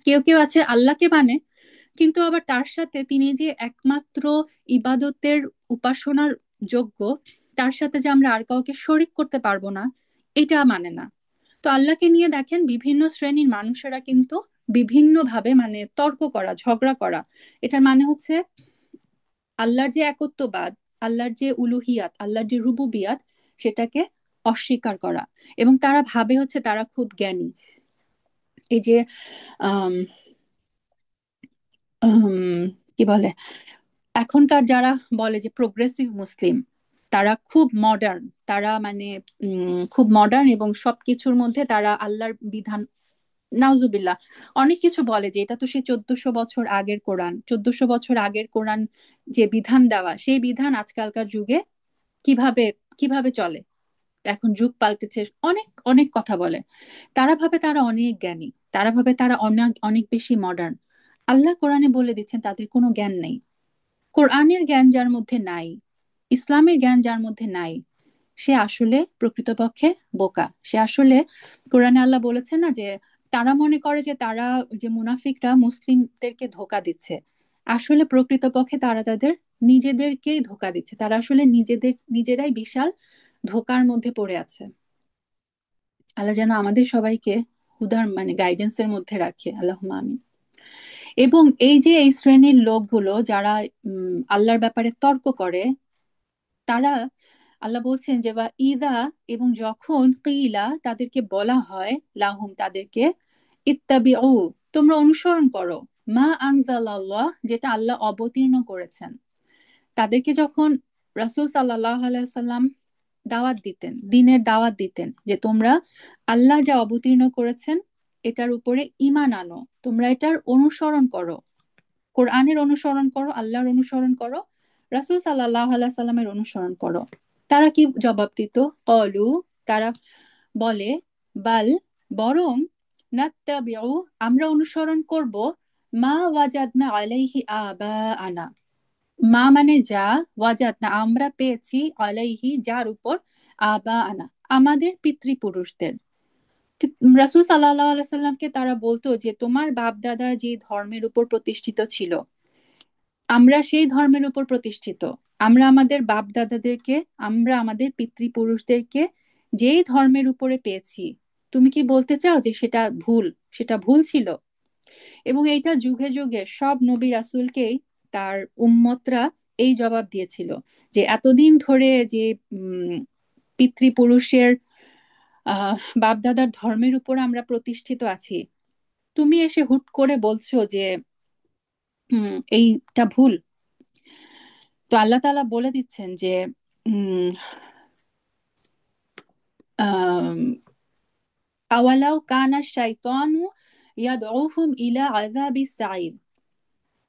কেউ কেউ আছে আল্লাহকে মানে, কিন্তু আবার তার সাথে তিনি যে একমাত্র ইবাদতের উপাসনার যোগ্য, তার সাথে যে আমরা আর কাউকে শরিক করতে পারবো না, এটা মানে না। তো আল্লাহকে নিয়ে দেখেন বিভিন্ন শ্রেণীর মানুষেরা কিন্তু বিভিন্নভাবে মানে তর্ক করা, ঝগড়া করা। এটার মানে হচ্ছে আল্লাহর যে একত্ববাদ, আল্লাহর যে উলুহিয়াত, আল্লাহর যে রুবুবিয়াত, সেটাকে অস্বীকার করা। এবং তারা ভাবে হচ্ছে তারা খুব জ্ঞানী। এই যে আম, আম, কি বলে, এখনকার যারা বলে যে প্রোগ্রেসিভ মুসলিম, তারা খুব মডার্ন, তারা মানে খুব মডার্ন এবং সবকিছুর মধ্যে তারা আল্লাহর বিধান, নাউজুবিল্লাহ, অনেক কিছু বলে যে এটা তো সেই 1400 বছর আগের কোরআন, 1400 বছর আগের কোরআন যে বিধান দেওয়া, সেই বিধান আজকালকার যুগে কিভাবে কিভাবে চলে, এখন যুগ পাল্টেছে, অনেক অনেক কথা বলে। তারা ভাবে তারা অনেক জ্ঞানী, তারা ভাবে তারা অনেক অনেক বেশি মডার্ন। আল্লাহ কোরআনে বলে দিচ্ছেন তাদের কোনো জ্ঞান নেই। কোরআনের জ্ঞান যার মধ্যে নাই, ইসলামের জ্ঞান যার মধ্যে নাই, সে আসলে প্রকৃতপক্ষে বোকা। সে আসলে, কোরআনে আল্লাহ বলেছেন না যে তারা মনে করে যে তারা, যে মুনাফিকরা মুসলিমদেরকে ধোকা দিচ্ছে, আসলে প্রকৃতপক্ষে তারা তাদের নিজেদেরকেই ধোকা দিচ্ছে। তারা আসলে নিজেরাই বিশাল ধোকার মধ্যে পড়ে আছে। আল্লাহ যেন আমাদের সবাইকে হুদার মানে গাইডেন্সের মধ্যে রাখে, আল্লাহুম্মা আমিন। এবং এই যে এই শ্রেণীর লোকগুলো যারা আল্লাহর ব্যাপারে তর্ক করে, তারা, আল্লাহ বলছেন যে বা ইদা, এবং যখন কিলা তাদেরকে বলা হয়, লাহুম তাদেরকে, ইত্তাবিউ তোমরা অনুসরণ করো, মা আনজালাল্লাহ যেটা আল্লাহ অবতীর্ণ করেছেন। তাদেরকে যখন রাসূল সাল্লাল্লাহু আলাইহি সাল্লাম দাওয়াত দিতেন, দিনের দাওয়াত দিতেন যে তোমরা আল্লাহ যা অবতীর্ণ করেছেন এটার উপরে ঈমান আনো, তোমরা এটার অনুসরণ করো, কোরআনের অনুসরণ করো, আল্লাহর অনুসরণ করো, রাসূল সাল্লাল্লাহু আলাইহি সাল্লামের অনুসরণ করো। তারা কি জবাব দিত? কলু, তারা বলে, বাল বরং, নাত্তাবিউ আমরা অনুসরণ করব, মা ওয়াজাদনা আলাইহি আবাআনা, মা মানে যা, ওয়াজাদনা আমরা পেয়েছি, আলাইহি যার উপর, আবাআনা আমাদের পিতৃপুরুষদের। রাসূল সাল্লাল্লাহু আলাইহি সাল্লামকে তারা বলতো যে তোমার বাপ দাদার যে ধর্মের উপর প্রতিষ্ঠিত ছিল, আমরা সেই ধর্মের উপর প্রতিষ্ঠিত। আমরা আমাদের বাপ দাদাদেরকে, আমরা আমাদের পিতৃপুরুষদেরকে যেই ধর্মের উপরে পেয়েছি, তুমি কি বলতে চাও যে সেটা ভুল? সেটা ভুল ছিল। এবং এইটা যুগে যুগে সব নবী রাসূলকেই তার উম্মতরা এই জবাব দিয়েছিল যে এতদিন ধরে যে উম পিতৃপুরুষের বাপ দাদার ধর্মের উপর আমরা প্রতিষ্ঠিত আছি, তুমি এসে হুট করে বলছো যে এইটা ভুল। তো আল্লাহ তাআলা বলে দিচ্ছেন যে উম আম, আওয়ালাউ কানা শাইতানু ইয়াদউহুম ইলা আযাবিস সাঈর,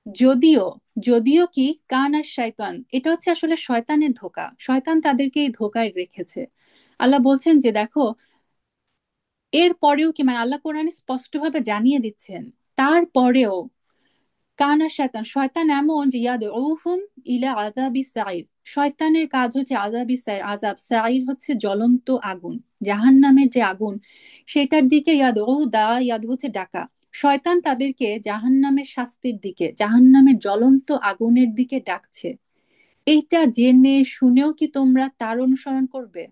যদিও, যদিও কি, কানা শাইতান এটা হচ্ছে আসলে শয়তানের ধোঁকা, শয়তান তাদেরকে এই ধোঁকায় রেখেছে। আল্লাহ বলছেন যে দেখো, এর পরেও কি, মানে আল্লাহ কোরআনে স্পষ্টভাবে জানিয়ে দিচ্ছেন, তারপরেও কানা শয়তান, শয়তান এমন যে ইয়াদউহুম ইলা আযাবিস সাঈর, শয়তানের কাজ হচ্ছে আযাবিস সাঈর, আযাব সাঈর হচ্ছে জ্বলন্ত আগুন, জাহান্নামের যে আগুন, সেটার দিকে ইয়াদ হচ্ছে ডাকা। শয়তান তাদেরকে জাহান্নামের শাস্তির দিকে, জাহান্নামের জ্বলন্ত আগুনের দিকে ডাকছে। এইটা জেনে শুনেও কি তোমরা তার অনুসরণ করবে?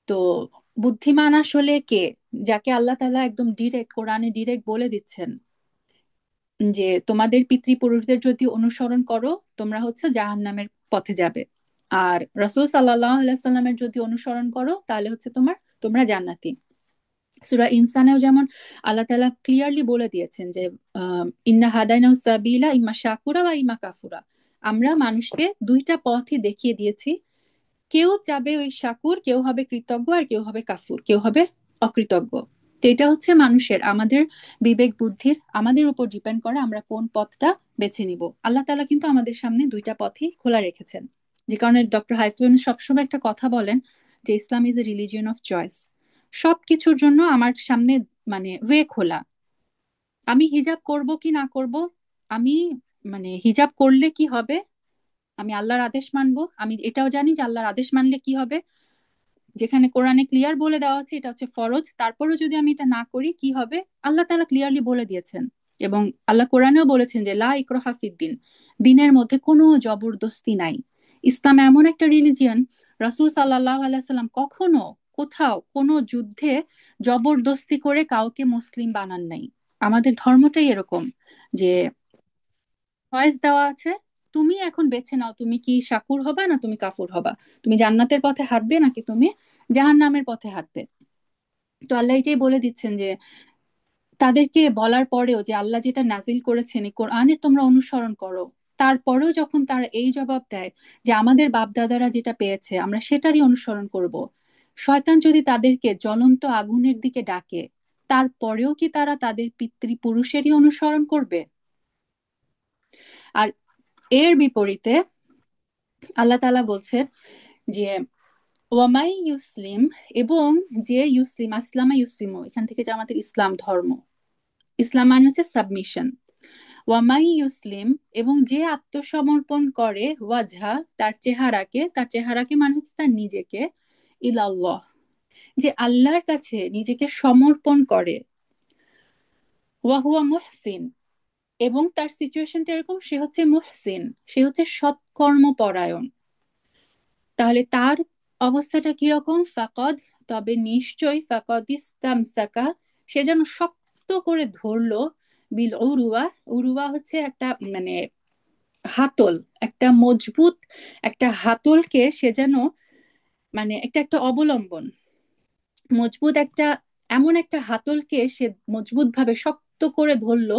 তো বুদ্ধিমান আসলে কে? যাকে আল্লাহ তাআলা একদম ডিরেক্ট কোরআনে ডিরেক্ট বলে দিচ্ছেন যে তোমাদের পিতৃপুরুষদের যদি অনুসরণ করো তোমরা হচ্ছে জাহান্নামের পথে যাবে, আর রাসূল সাল্লাল্লাহু আলাইহি সাল্লামের যদি অনুসরণ করো তাহলে হচ্ছে তোমরা জান্নাতি। সূরা ইনসানেও যেমন আল্লাহ তাআলা ক্লিয়ারলি বলে দিয়েছেন যে ইন্না হাদাইনাহু সাবিলা ইম্মা শাকুরা ওয়া ইম্মা কাফুরা, আমরা মানুষকে দুইটা পথই দেখিয়ে দিয়েছি, কেউ যাবে ওই শাকুর, কেউ হবে কৃতজ্ঞ, আর কেউ হবে কাফুর, কেউ হবে অকৃতজ্ঞ। তো এটা হচ্ছে মানুষের, আমাদের বিবেক বুদ্ধির, আমাদের উপর ডিপেন্ড করে আমরা কোন পথটা বেছে নিব। আল্লাহ তাআলা কিন্তু আমাদের সামনে দুইটা পথই খোলা রেখেছেন। যে কারণে ডক্টর হাইফুন সবসময় একটা কথা বলেন যে Islam is a religion of choice. সবকিছুর জন্য আমার সামনে মানে ওয়ে খোলা। আমি হিজাব করব কি না করব, আমি মানে হিজাব করলে কি হবে, আমি আল্লাহর আদেশ মানবো, আমি এটাও জানি যে আল্লাহর আদেশ মানলে কি হবে, যেখানে কোরআনে ক্লিয়ার বলে দেওয়া আছে এটা হচ্ছে ফরজ, তারপরেও যদি আমি এটা না করি কি হবে, আল্লাহ তাআলা ক্লিয়ারলি বলে দিয়েছেন। এবং আল্লাহ কোরআনেও বলেছেন যে লা ইকরাহা ফিদ্দিন, দিনের মধ্যে কোনো জবরদস্তি নাই। ইসলাম এমন একটা রিলিজিয়ন, রাসূল সাল্লাল্লাহু আলাইহি সাল্লাম কখনো কোথাও কোনো যুদ্ধে জবরদস্তি করে কাউকে মুসলিম বানান নাই। আমাদের ধর্মটাই এরকম যে চয়েস দেওয়া আছে, তুমি এখন বেছে নাও তুমি কি শাকুর হবা না তুমি কাফুর হবা, তুমি জান্নাতের পথে হাঁটবে নাকি তুমি জাহান্নামের পথে হাঁটবে। তো আল্লাহ এটাই বলে দিচ্ছেন যে তাদেরকে বলার পরেও যে আল্লাহ যেটা নাজিল করেছেন এই কোরআনের তোমরা অনুসরণ করো, তারপরেও যখন তারা এই জবাব দেয় যে আমাদের বাপ দাদারা যেটা পেয়েছে আমরা সেটারই অনুসরণ করব, শয়তান যদি তাদেরকে জ্বলন্ত আগুনের দিকে ডাকে, তারপরেও কি তারা তাদের পিতৃপুরুষেরই অনুসরণ করবে? আর এর বিপরীতে আল্লাহ তাআলা বলছেন যে ওয়ামাই ইউসলিম, এবং যে ইউসলিম, আসলামা ইউসলিম, এখান থেকে যে আমাদের ইসলাম ধর্ম, ইসলাম মানে হচ্ছে সাবমিশন। ওয়ামাই ইউসলিম, এবং যে আত্মসমর্পণ করে, ওয়াজহা তার চেহারাকে, তার চেহারাকে মানে হচ্ছে তার নিজেকে, ইলাল্লাহ যে আল্লাহর কাছে নিজেকে সমর্পণ করে, ওয়াহুয়া মুহসিন, এবং তার সিচুয়েশনটা এরকম সে হচ্ছে মুহসিন, সে হচ্ছে সৎকর্মপরায়ণ, তাহলে তার অবস্থাটা কিরকম? ফাকাদ, তবে নিশ্চয়ই, ফাকাদ ইস্তামসাকা, সে যেন শক্ত করে ধরলো, বিল উরুয়া, উরুয়া হচ্ছে একটা মানে হাতল, একটা মজবুত একটা হাতলকে সে যেন মানে একটা একটা অবলম্বন, মজবুত একটা, এমন একটা হাতলকে সে মজবুত ভাবে শক্ত করে ধরলো,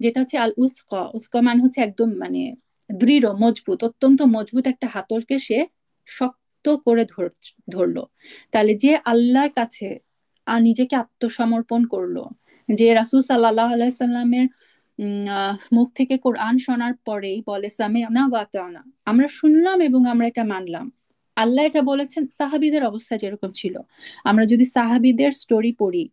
যেটা হচ্ছে আল উস্কা, উস্কা মানে হচ্ছে একদম মানে দৃঢ় মজবুত, অত্যন্ত মজবুত একটা হাতলকে সে শক্ত করে ধরলো। তাহলে যে আল্লাহর কাছে নিজেকে আত্মসমর্পণ করলো, যে রাসূল সাল্লাল্লাহু আলাইহি সাল্লামের মুখ থেকে কোরআন শোনার পরেই বলে সামি'না ওয়া আতা'না, আমরা শুনলাম এবং আমরা এটা মানলাম। আল্লাহ এটা বলেছেন, সাহাবীদের অবস্থা যেরকম ছিল, আমরা যদি সাহাবীদের স্টোরি পড়ি,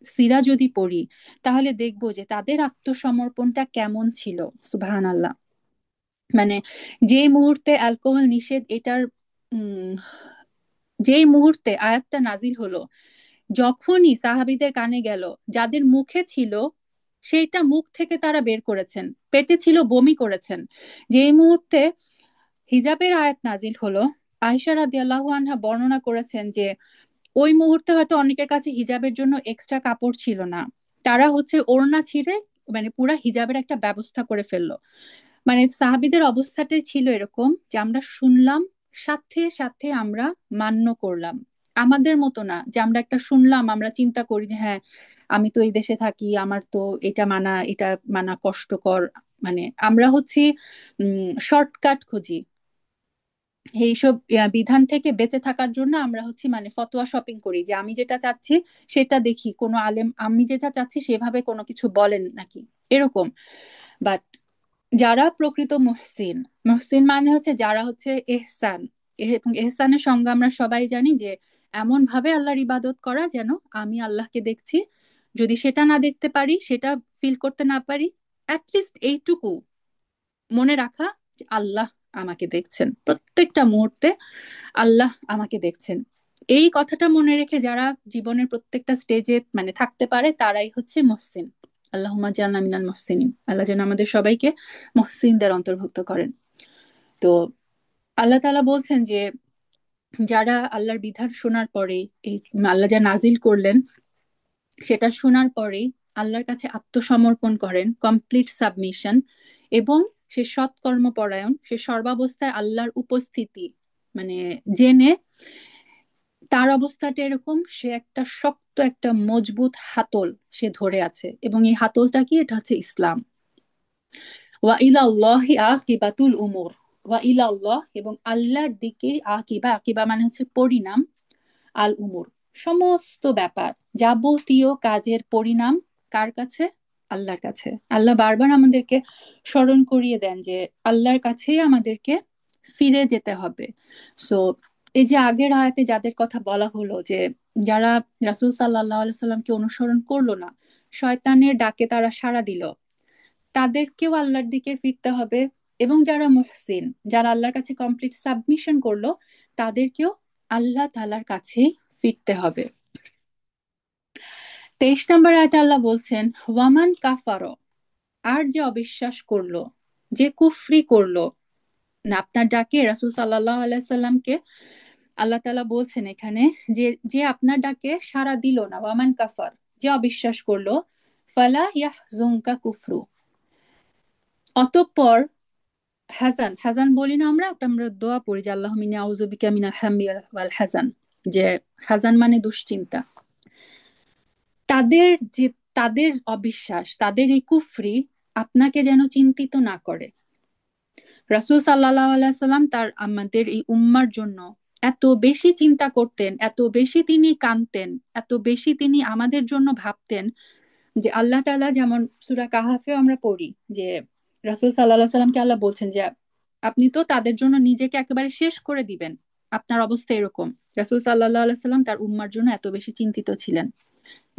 সিরা যদি পড়ি, তাহলে দেখবো যে তাদের আত্মসমর্পণটা কেমন ছিল। সুবহানাল্লাহ। মানে যে মুহূর্তে অ্যালকোহল নিষেধ এটার উম যেই মুহূর্তে আয়াতটা নাজিল হলো, যখনই সাহাবীদের কানে গেল, যাদের মুখে ছিল সেইটা মুখ থেকে তারা বের করেছেন, পেটে ছিল বমি করেছেন। যেই মুহূর্তে হিজাবের আয়াত নাজিল হলো, আয়েশা রাদিয়াল্লাহু আনহা বর্ণনা করেছেন যে ওই মুহূর্তে হয়তো অনেকের কাছে হিজাবের জন্য এক্সট্রা কাপড় ছিল না, তারা হচ্ছে ওড়না ছিঁড়ে মানে পুরা হিজাবের একটা ব্যবস্থা করে ফেললো। মানে সাহাবীদের অবস্থাটাই ছিল এরকম যে আমরা শুনলাম, সাথে সাথে আমরা মান্য করলাম। আমাদের মতো না যে আমরা একটা শুনলাম আমরা চিন্তা করি যে হ্যাঁ আমি তো এই দেশে থাকি, আমার তো এটা মানা, এটা মানা কষ্টকর, মানে আমরা হচ্ছে শর্টকাট খুঁজি এইসব বিধান থেকে বেঁচে থাকার জন্য। আমরা হচ্ছে মানে ফতোয়া শপিং করি যে আমি যেটা চাচ্ছি সেটা দেখি কোনো আলেম আমি যেটা চাচ্ছি সেভাবে কোনো কিছু বলেন নাকি, এরকম। বাট যারা প্রকৃত মুহসিন, মুহসিন মানে হচ্ছে যারা হচ্ছে এহসান, এবং এহসানের সঙ্গে আমরা সবাই জানি যে এমন ভাবে আল্লাহর ইবাদত করা যেন আমি আল্লাহকে দেখছি, যদি সেটা না দেখতে পারি, সেটা ফিল করতে না পারি, অ্যাটলিস্ট এইটুকু মনে রাখা যে আল্লাহ আমাকে দেখছেন প্রত্যেকটা মুহূর্তে, আল্লাহ আমাকে দেখছেন। এই কথাটা মনে রেখে যারা জীবনের প্রত্যেকটা স্টেজে মানে থাকতে পারে তারাই হচ্ছে মুহসিন। আল্লাহুম্মা জাআলনা মিনাল মুহসিনিন, আল্লাহ যেন আমাদের সবাইকে মুহসিনদের অন্তর্ভুক্ত করেন। তো আল্লাহ তাআলা বলছেন যে যারা আল্লাহর বিধান শোনার পরে, এই আল্লাহ যা নাজিল করলেন সেটা শোনার পরেই আল্লাহর কাছে আত্মসমর্পণ করেন, কমপ্লিট সাবমিশন, এবং সে সৎকর্মপরায়ণ, সে সর্বাবস্থায় আল্লাহর উপস্থিতি মানে জেনে, তার অবস্থাটা এরকম সে একটা শক্ত একটা মজবুত হাতল সে ধরে আছে, এবং এই হাতলটা কি? এটা হচ্ছে ইসলাম। ওয়া ইলাল্লাহি আকিবাতুল উমুর, ওয়া ইলাল্লাহ, এবং আল্লাহর দিকে আকিবা, আকিবা মানে হচ্ছে পরিণাম, আল উমুর সমস্ত ব্যাপার, যাবতীয় কাজের পরিণাম কার কাছে? আল্লাহর কাছে। আল্লাহ বারবার আমাদেরকে স্মরণ করিয়ে দেন যে আল্লাহর কাছেই আমাদেরকে ফিরে যেতে হবে। সো এই যে আগের আয়াতে যাদের কথা বলা হলো যে যারা রাসূল সাল্লাল্লাহু আলাইহি সাল্লামকে অনুসরণ করলো না, শয়তানের ডাকে তারা সাড়া দিল, তাদেরকেও আল্লাহর দিকে ফিরতে হবে। এবং যারা মুহসিন, যারা আল্লাহর কাছে কমপ্লিট সাবমিশন করলো, তাদেরকেও আল্লাহ তাআলার কাছেই ফিরতে হবে। 23 নম্বর আয়াতে আল্লাহ বলছেন ওয়ামান কাফারো, আর যে অবিশ্বাস করলো, যে কুফরি করলো, না আপনার ডাকে রাসূল সাল্লাল্লাহু আলাইহি সাল্লামকে আল্লাহ তাআলা বলছেন এখানে যে যে আপনার ডাকে সাড়া দিল না, ওয়ামান কাফার, যে অবিশ্বাস করলো, ফালা ইয়াহজুনকা কুফরু, অতঃপর হাসান, হাসান বলি না আমরা, একটা আমরা দোয়া পড়ি যে আল্লাহুম্মা ইন্নী আউযু বিকা মিনাল হাম্মি ওয়াল হাসান, যে হাসান মানে দুশ্চিন্তা, তাদের যে তাদের অবিশ্বাস, তাদের এই কুফরি আপনাকে যেন চিন্তিত না করে। রাসূল সাল্লাল্লাহু আলাইহি সাল্লাম তার আমাদের এই উম্মার জন্য এত বেশি চিন্তা করতেন, এত বেশি তিনি কাঁদতেন, এত বেশি তিনি আমাদের জন্য ভাবতেন, যে আল্লাহ তাআলা যেমন সূরা কাহাফেও আমরা পড়ি যে রাসূল সাল্লাল্লাহু আলাইহি সাল্লামকে আল্লাহ বলছেন যে আপনি তো তাদের জন্য নিজেকে একেবারে শেষ করে দিবেন, আপনার অবস্থা এরকম। রাসূল সাল্লাল্লাহু আলাইহি সাল্লাম তার উম্মার জন্য এত বেশি চিন্তিত ছিলেন।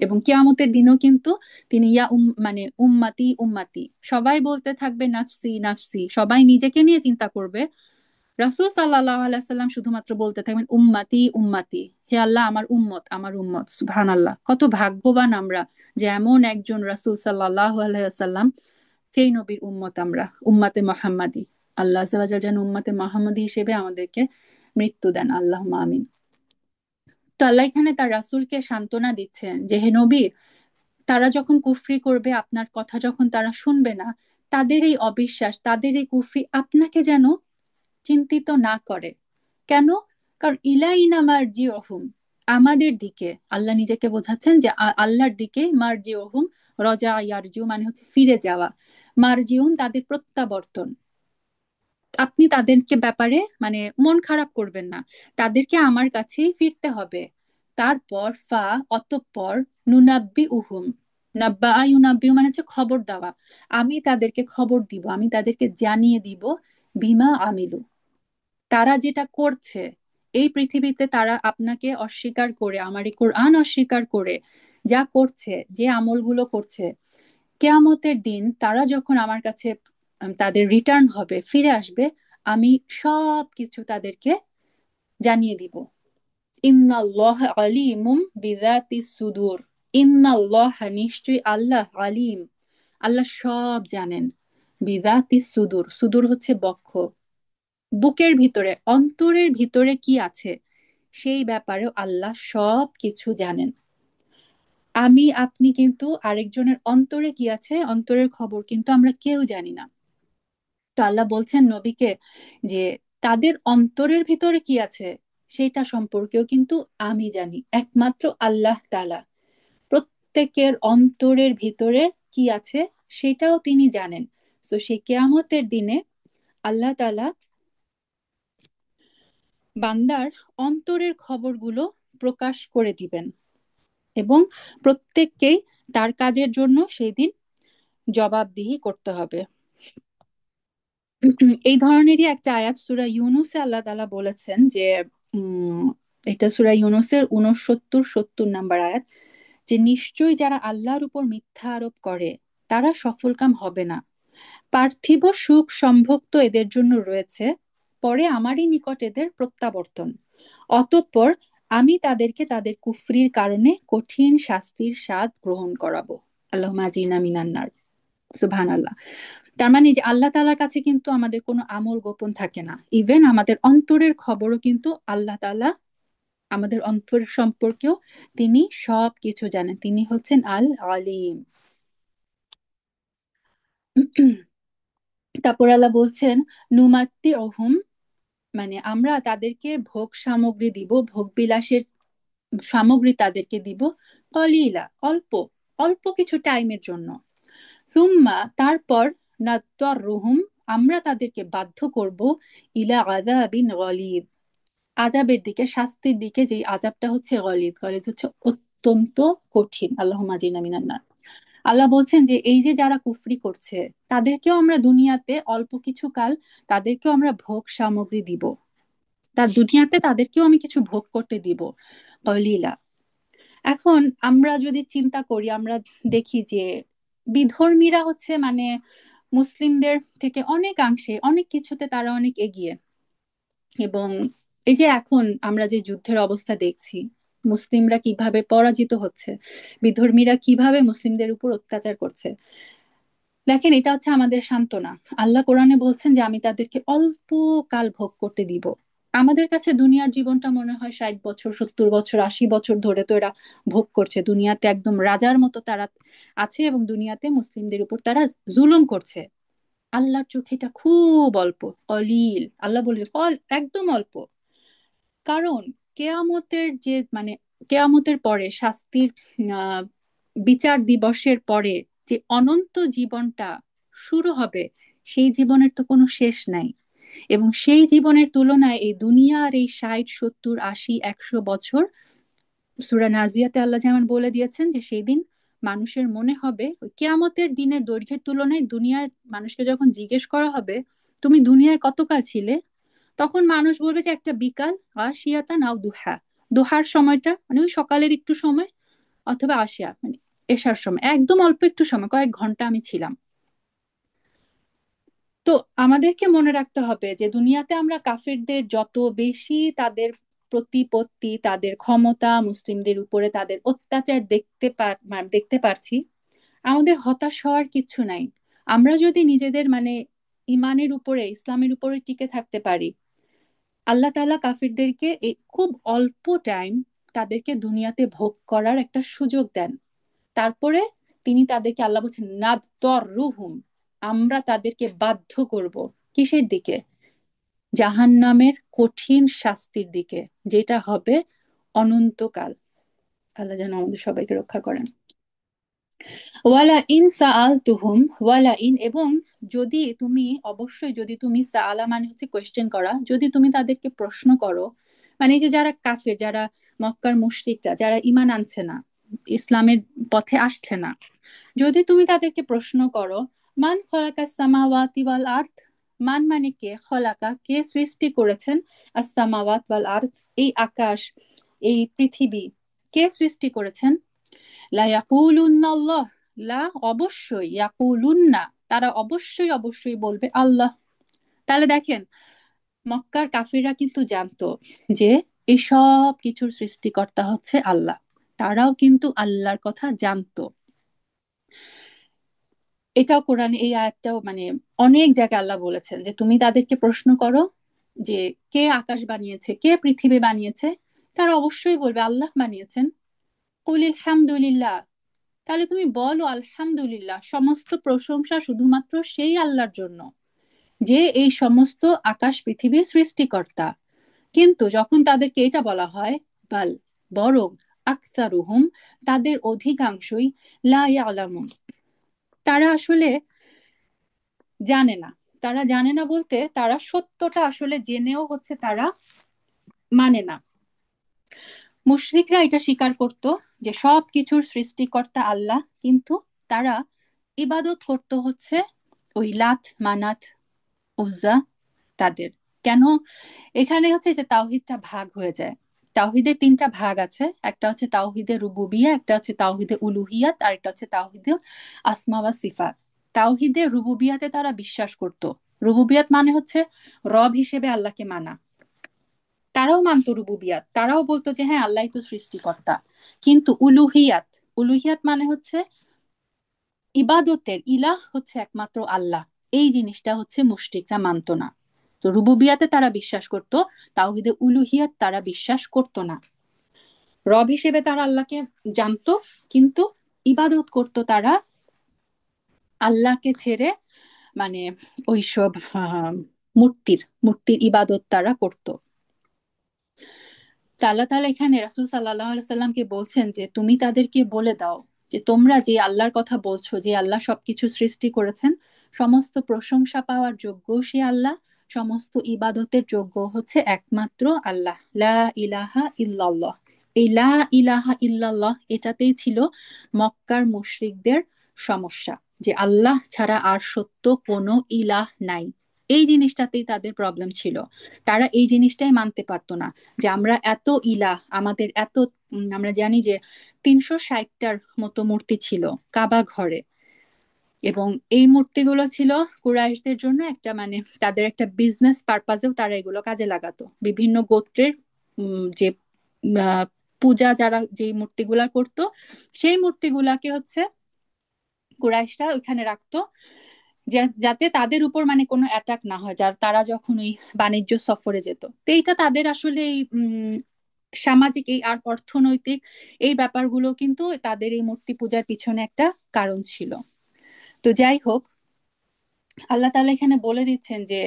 এবং কিয়ামতের দিনও কিন্তু তিনি মানে উম্মাতি উম্মাতি, সবাই বলতে থাকবে নাফসি নাফসি, সবাই নিজেকে নিয়ে চিন্তা করবে। রাসূল সাল্লাল্লাহু আলাইহি সাল্লাম শুধুমাত্র বলতে থাকবেন উম্মাতি উম্মাতি, হে আল্লাহ আমার উম্মত আমার উম্মত। সুবহানাল্লাহ, কত ভাগ্যবান আমরা যে এমন একজন রাসূল সাল্লাল্লাহু আলাইহি সাল্লাম, সেই নবীর উম্মত আমরা, উম্মাতে মুহাম্মাদি। আল্লাহ আযজা ওয়া জাল্লা যেন উম্মাতে মুহাম্মাদি হিসেবে আমাদেরকে মৃত্যু দেন, আল্লাহুম্মা আমিন। তো আল্লাহ এখানে তার রাসূলকে সান্ত্বনা দিচ্ছেন যে হে নবী, তারা যখন কুফরি করবে, আপনার কথা যখন তারা শুনবে না, তাদের এই অবিশ্বাস, তাদের এই কুফরি আপনাকে যেন চিন্তিত না করে। কেন? কারণ ইলাইনা মারজিউহুম, আমাদের দিকে, আল্লাহ নিজেকে বোঝাচ্ছেন যে আল্লাহর দিকে মারজিউহুম, রজা ইয়ারজিউ মানে হচ্ছে ফিরে যাওয়া, মারজিউন তাদের প্রত্যাবর্তন। আপনি তাদেরকে ব্যাপারে মানে মন খারাপ করবেন না, তাদেরকে আমার কাছেই ফিরতে হবে। তারপর অতঃপর নুনাব্বি উহুম, নাব্বা ইউনাব্বিউ মানে হচ্ছে খবর দেওয়া, আমি তাদেরকে খবর দিব, আমি তাদেরকে জানিয়ে দিব, বিমা আমিলু, তারা যেটা করছে এই পৃথিবীতে, তারা আপনাকে অস্বীকার করে, আমার এই কোরআন অস্বীকার করে যা করছে, যে আমলগুলো করছে, কেয়ামতের দিন তারা যখন আমার কাছে তাদের রিটার্ন হবে, ফিরে আসবে, আমি সব কিছু তাদেরকে জানিয়ে দিব। ইন্নাল্লাহ আলিমুম বিযাতিস সুদূর, ইন্নাল্লাহ নিশ্চয়ই আল্লাহ, আলিম আল্লাহ সব জানেন, বিযাতিস সুদূর, সুদূর হচ্ছে বক্ষ, বুকের ভিতরে, অন্তরের ভিতরে কি আছে সেই ব্যাপারেও আল্লাহ সব কিছু জানেন। আমি আপনি কিন্তু আরেকজনের অন্তরে কি আছে, অন্তরের খবর কিন্তু আমরা কেউ জানি না। তো আল্লাহ বলছেন নবীকে যে তাদের অন্তরের ভিতরে কি আছে সেটা সম্পর্কেও কিন্তু আমি জানি, একমাত্র আল্লাহ তাআলা প্রত্যেকের অন্তরের ভিতরে কি আছে সেটাও তিনি জানেন। তো সেই কিয়ামতের দিনে আল্লাহ তাআলা বান্দার অন্তরের খবরগুলো প্রকাশ করে দিবেন এবং প্রত্যেককেই তার কাজের জন্য সেই দিন জবাবদিহি করতে হবে। এই ধরনেরই একটা আয়াত সূরা ইউনূসে আল্লাহ তাআলা বলেছেন যে উম এটা সূরা ইউনূসের 69-70 নাম্বার আয়াত, যে নিশ্চয়ই যারা আল্লাহর উপর মিথ্যা আরোপ করে তারা সফলকাম হবে না, পার্থিব সুখ সম্ভোগ তো এদের জন্য রয়েছে, পরে আমারই নিকট এদের প্রত্যাবর্তন, অতঃপর আমি তাদেরকে তাদের কুফরির কারণে কঠিন শাস্তির স্বাদ গ্রহণ করাবো। আল্লাহুম্মা আজিনা মিনান নার। সুবহানাল্লাহ। তার মানে যে আল্লাহ তাআলার কাছে কিন্তু আমাদের কোনো আমল গোপন থাকে না, ইভেন আমাদের অন্তরের খবরও কিন্তু আল্লাহ তাআলা, আমাদের অন্তর সম্পর্কেও তিনি সব কিছু জানেন, তিনি হচ্ছেন আল আলিম। তারপর আল্লাহ বলছেন নুমাত্তি অহুম, মানে আমরা তাদেরকে ভোগ সামগ্রী দিব, ভোগ বিলাসের সামগ্রী তাদেরকে দিব, কলিলা অল্প, অল্প কিছু টাইমের জন্য, সুম্মা তারপর নাত্তারুহুম আমরা তাদেরকে বাধ্য করব, ইলা আযাবিন গলিদ, আযাবের দিকে, শাস্তির দিকে, যেই আযাবটা হচ্ছে গলিদ, গলিদ হচ্ছে অত্যন্ত কঠিন। আল্লাহুম্মা আজিনা মিনান নার। আল্লাহ বলছেন যে এই যে যারা কুফরি করছে তাদেরকেও আমরা দুনিয়াতে অল্প কিছু কাল তাদেরকেও আমরা ভোগ সামগ্রী দিব, তার দুনিয়াতে তাদেরকেও আমি কিছু ভোগ করতে দিব, কলিলা। এখন আমরা যদি চিন্তা করি, আমরা দেখি যে বিধর্মীরা হচ্ছে মানে মুসলিমদের থেকে অনেকাংশে অনেক কিছুতে তারা অনেক এগিয়ে, এবং এই যে এখন আমরা যে যুদ্ধের অবস্থা দেখছি, মুসলিমরা কিভাবে পরাজিত হচ্ছে, বিধর্মীরা কিভাবে মুসলিমদের উপর অত্যাচার করছে, দেখেন এটা হচ্ছে আমাদের সান্ত্বনা। আল্লাহ কোরআনে বলছেন যে আমি তাদেরকে অল্প কাল ভোগ করতে দিব, আমাদের কাছে দুনিয়ার জীবনটা মনে হয় 60 বছর, 70 বছর, 80 বছর ধরে তো এরা ভোগ করছে দুনিয়াতে, একদম রাজার মতো তারা আছে, এবং দুনিয়াতে মুসলিমদের উপর তারা জুলুম করছে। আল্লাহর চোখে এটা খুব অল্প, অলিল। আল্লাহ বলে একদম অল্প। কারণ কেয়ামতের যে মানে কেয়ামতের পরে শাস্তির আহ বিচার দিবসের পরে যে অনন্ত জীবনটা শুরু হবে, সেই জীবনের তো কোনো শেষ নাই। এবং সেই জীবনের তুলনায় এই দুনিয়ার এই 60, 70, 80, 100 বছর, সূরা নাজিয়াতে আল্লাহ যেমন বলে দিয়েছেন যে সেই দিন মানুষের মনে হবে, ওই কিয়ামতের দিনের দৈর্ঘ্যের তুলনায় দুনিয়ার মানুষকে যখন জিজ্ঞেস করা হবে তুমি দুনিয়ায় কতকাল ছিলে, তখন মানুষ বলবে যে একটা বিকাল, আশিয়াতা নাও দুহা, দোহার সময়টা মানে ওই সকালের একটু সময়, অথবা আশিয়া মানে এশার সময়, একদম অল্প একটু সময়, কয়েক ঘন্টা আমি ছিলাম। তো আমাদেরকে মনে রাখতে হবে যে দুনিয়াতে আমরা কাফিরদের যত বেশি তাদের প্রতিপত্তি, তাদের ক্ষমতা, মুসলিমদের উপরে তাদের অত্যাচার দেখতে পারছি, আমাদের হতাশ হওয়ার কিছু নাই। আমরা যদি নিজেদের মানে ইমানের উপরে, ইসলামের উপরে টিকে থাকতে পারি, আল্লাহ তাআলা কাফিরদেরকে এই খুব অল্প টাইম তাদেরকে দুনিয়াতে ভোগ করার একটা সুযোগ দেন। তারপরে তিনি তাদেরকে, আল্লাহ বলছেন নাদতর রুহুম, আমরা তাদেরকে বাধ্য করব কিসের দিকে? জাহান্নামের কঠিন শাস্তির দিকে, যেটা হবে অনন্তকাল। আল্লাহ যেন আমাদের সবাইকে রক্ষা করেন। ওয়ালা ইন সাআলতুহুম, ওয়ালা ইন, এবং যদি তুমি, অবশ্যই যদি তুমি, সাআলা মানে হচ্ছে কোয়েশ্চেন করা, যদি তুমি তাদেরকে প্রশ্ন করো, মানে এই যে যারা কাফের, যারা মক্কার মুশরিকরা, যারা ঈমান আনছে না, ইসলামের পথে আসছে না, যদি তুমি তাদেরকে প্রশ্ন করো, মান খলাকাস সামাওয়াতি ওয়াল আরদ, মান মানে কে, খলাকা কে সৃষ্টি করেছেন, আস সামাওয়াত ওয়াল আরদ এই আকাশ, এই পৃথিবী কে সৃষ্টি করেছেন, লা ইয়াকুলুন্না আল্লাহ, লা অবশ্যই, ইয়াকুলুন্না তারা অবশ্যই অবশ্যই বলবে আল্লাহ। তাহলে দেখেন, মক্কার কাফিররা কিন্তু জানতো যে এই সব কিছুর সৃষ্টিকর্তা হচ্ছে আল্লাহ, তারাও কিন্তু আল্লাহর কথা জানতো। এটাও কোরআনে এই আয়াতটাও মানে অনেক জায়গায় আল্লাহ বলেছেন যে তুমি তাদেরকে প্রশ্ন করো যে কে আকাশ বানিয়েছে, কে পৃথিবী বানিয়েছে, তারা অবশ্যই বলবে আল্লাহ বানিয়েছেন। কুলিল হামদুলিল্লাহ, তাহলে তুমি বলো আলহামদুলিল্লাহ, সমস্ত প্রশংসা শুধুমাত্র সেই আল্লাহর জন্য যে এই সমস্ত আকাশ পৃথিবীর সৃষ্টিকর্তা। কিন্তু যখন তাদেরকে এটা বলা হয়, বাল বরং, আকসারুহুম তাদের অধিকাংশই, লা ইয়ালামুন তারা আসলে জানে না। তারা জানে না বলতে তারা সত্যটা আসলে জেনেও হচ্ছে তারা মানে না। মুশরিকরা এটা স্বীকার করত যে সব কিছুর সৃষ্টিকর্তা আল্লাহ, কিন্তু তারা ইবাদত করত হচ্ছে ওই লাত, মানাত, উজ্জা তাদের। কেন? এখানে হচ্ছে যে তাওহিদটা ভাগ হয়ে যায়। তাওহিদের তিনটা ভাগ আছে, একটা হচ্ছে তাওহিদে রুবুবিয়া, একটা হচ্ছে তাওহিদে উলুহিয়াত, আর একটা হচ্ছে তাওহিদে আসমা ওয়া সিফাত। তাওহিদে রুবুবিয়াতে তারা বিশ্বাস করত। রুবুবিয়াত মানে হচ্ছে রব হিসেবে আল্লাহকে মানা। তারাও মানতো রুবুবিয়াত, তারাও বলতো যে হ্যাঁ আল্লাহই তো সৃষ্টিকর্তা। কিন্তু উলুহিয়াত, উলুহিয়াত মানে হচ্ছে ইবাদতের ইলাহ হচ্ছে একমাত্র আল্লাহ, এই জিনিসটা হচ্ছে মুশরিকরা মানতো না। তো রুবুবিয়াতে তারা বিশ্বাস করত, তাওহিদে উলুহিয়াত তারা বিশ্বাস করত না। রব হিসেবে তারা আল্লাহকে জানতো, কিন্তু ইবাদত করত তারা আল্লাহকে ছেড়ে, মানে ওইসব মূর্তির মূর্তির ইবাদত তারা করত। তা আল্লাহ তাআলা এখানে রাসূল সাল্লাল্লাহু আলাইহি সাল্লামকে বলছেন যে তুমি তাদেরকে বলে দাও যে তোমরা যে আল্লাহর কথা বলছো, যে আল্লাহ সবকিছু সৃষ্টি করেছেন, সমস্ত প্রশংসা পাওয়ার যোগ্য সে আল্লাহ, সমস্ত ইবাদতের যোগ্য হচ্ছে একমাত্র আল্লাহ, লা ইলাহা ইল্লাল্লাহ। এই লা ইলাহা ইল্লাল্লাহ এটাতেই ছিল মক্কার মুশরিকদের সমস্যা, যে আল্লাহ ছাড়া আর সত্য কোনো ইলাহ নাই। এই জিনিসটাতেই তাদের প্রবলেম ছিল। তারা এই জিনিসটাই মানতে পারতো না যে আমরা এত ইলাহ, আমাদের এত আমরা জানি যে 360টার মতো মূর্তি ছিল কাবা ঘরে। এবং এই মূর্তিগুলো ছিল কুরাইশদের জন্য একটা মানে তাদের একটা বিজনেস পারপাজেও তারা এগুলো কাজে লাগাতো। বিভিন্ন গোত্রের যে আহ, পূজা যারা যে মূর্তিগুলা করতো, সেই মূর্তিগুলাকে হচ্ছে কুরাইশরা ওইখানে রাখতো। যাতে তাদের উপর মানে কোনো অ্যাটাক না হয়, যার তারা যখন ওই বাণিজ্য সফরে যেত। তো এইটা তাদের আসলে এই সামাজিক এই আর অর্থনৈতিক এই ব্যাপারগুলো কিন্তু তাদের এই মূর্তি পূজার পিছনে একটা কারণ ছিল। তো যাই হোক, আল্লাহ তাআলা এখানে বলে দিচ্ছেন যে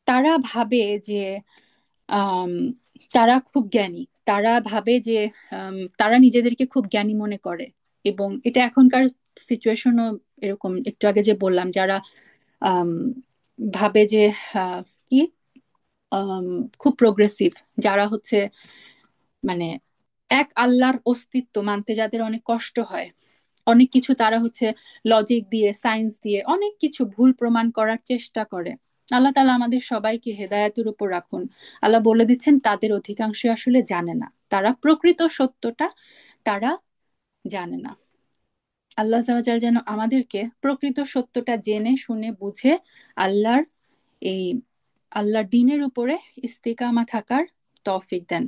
তারা ভাবে যে আম, তারা খুব জ্ঞানী, তারা ভাবে যে তারা নিজেদেরকে খুব জ্ঞানী মনে করে। এবং এটা এখনকার সিচুয়েশনও এরকম, একটু আগে যে বললাম, যারা আম, ভাবে যে আহ, কি আম, খুব প্রোগ্রেসিভ, যারা হচ্ছে মানে এক আল্লাহর অস্তিত্ব মানতে যাদের অনেক কষ্ট হয়, অনেক কিছু তারা হচ্ছে লজিক দিয়ে সায়েন্স দিয়ে অনেক কিছু ভুল প্রমাণ করার চেষ্টা করে। আল্লাহ তাআলা আমাদের সবাইকে হেদায়েতের উপর রাখুন। আল্লাহ বলে দিচ্ছেন তাদের অধিকাংশ আসলে জানে না, তারা প্রকৃত সত্যটা তারা জানে না। আল্লাহ তাআলা যেন আমাদেরকে প্রকৃত সত্যটা জেনে শুনে বুঝে আল্লাহর এই আল্লাহর দ্বীনের উপরে ইস্তিকামা থাকার তৌফিক দেন।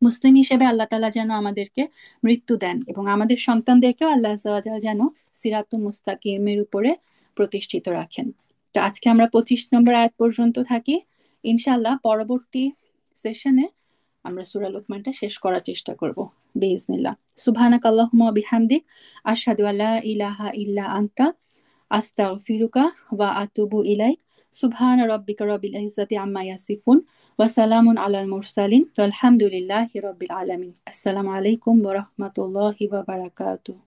মুসলিম হিসেবে আল্লাহ তাআলা যেন আমাদেরকে মৃত্যু দেন এবং আমাদের সন্তানদেরকেও আল্লাহ আযza যেন সিরাতুল মুস্তাকিমের উপরে প্রতিষ্ঠিত রাখেন। তো আজকে আমরা 25 নম্বর আয়াত পর্যন্ত থাকি। ইনশাআল্লাহ পরবর্তী সেশনে আমরা সূরা লুকমানটা শেষ করার চেষ্টা করব বিইজনিল্লাহ। সুবহানাক আল্লাহুম্মা ওয়া বিহামদিক, আশহাদু আল্লা ইলাহা ইল্লা আনতা, আস্তাগফিরুকা ওয়া আতুবু ইলাইক। সুবহানা রাব্বিকা রাব্বিল ইজ্জাতি আম্মা ইয়াসিফুন ওয়া সালামুন আলাল মুরসালিন ওয়ালহামদুলিল্লাহি রাব্বিল আলামিন। আসসালামু আলাইকুম ওয়া রাহমাতুল্লাহি ওয়া বারাকাতুহু।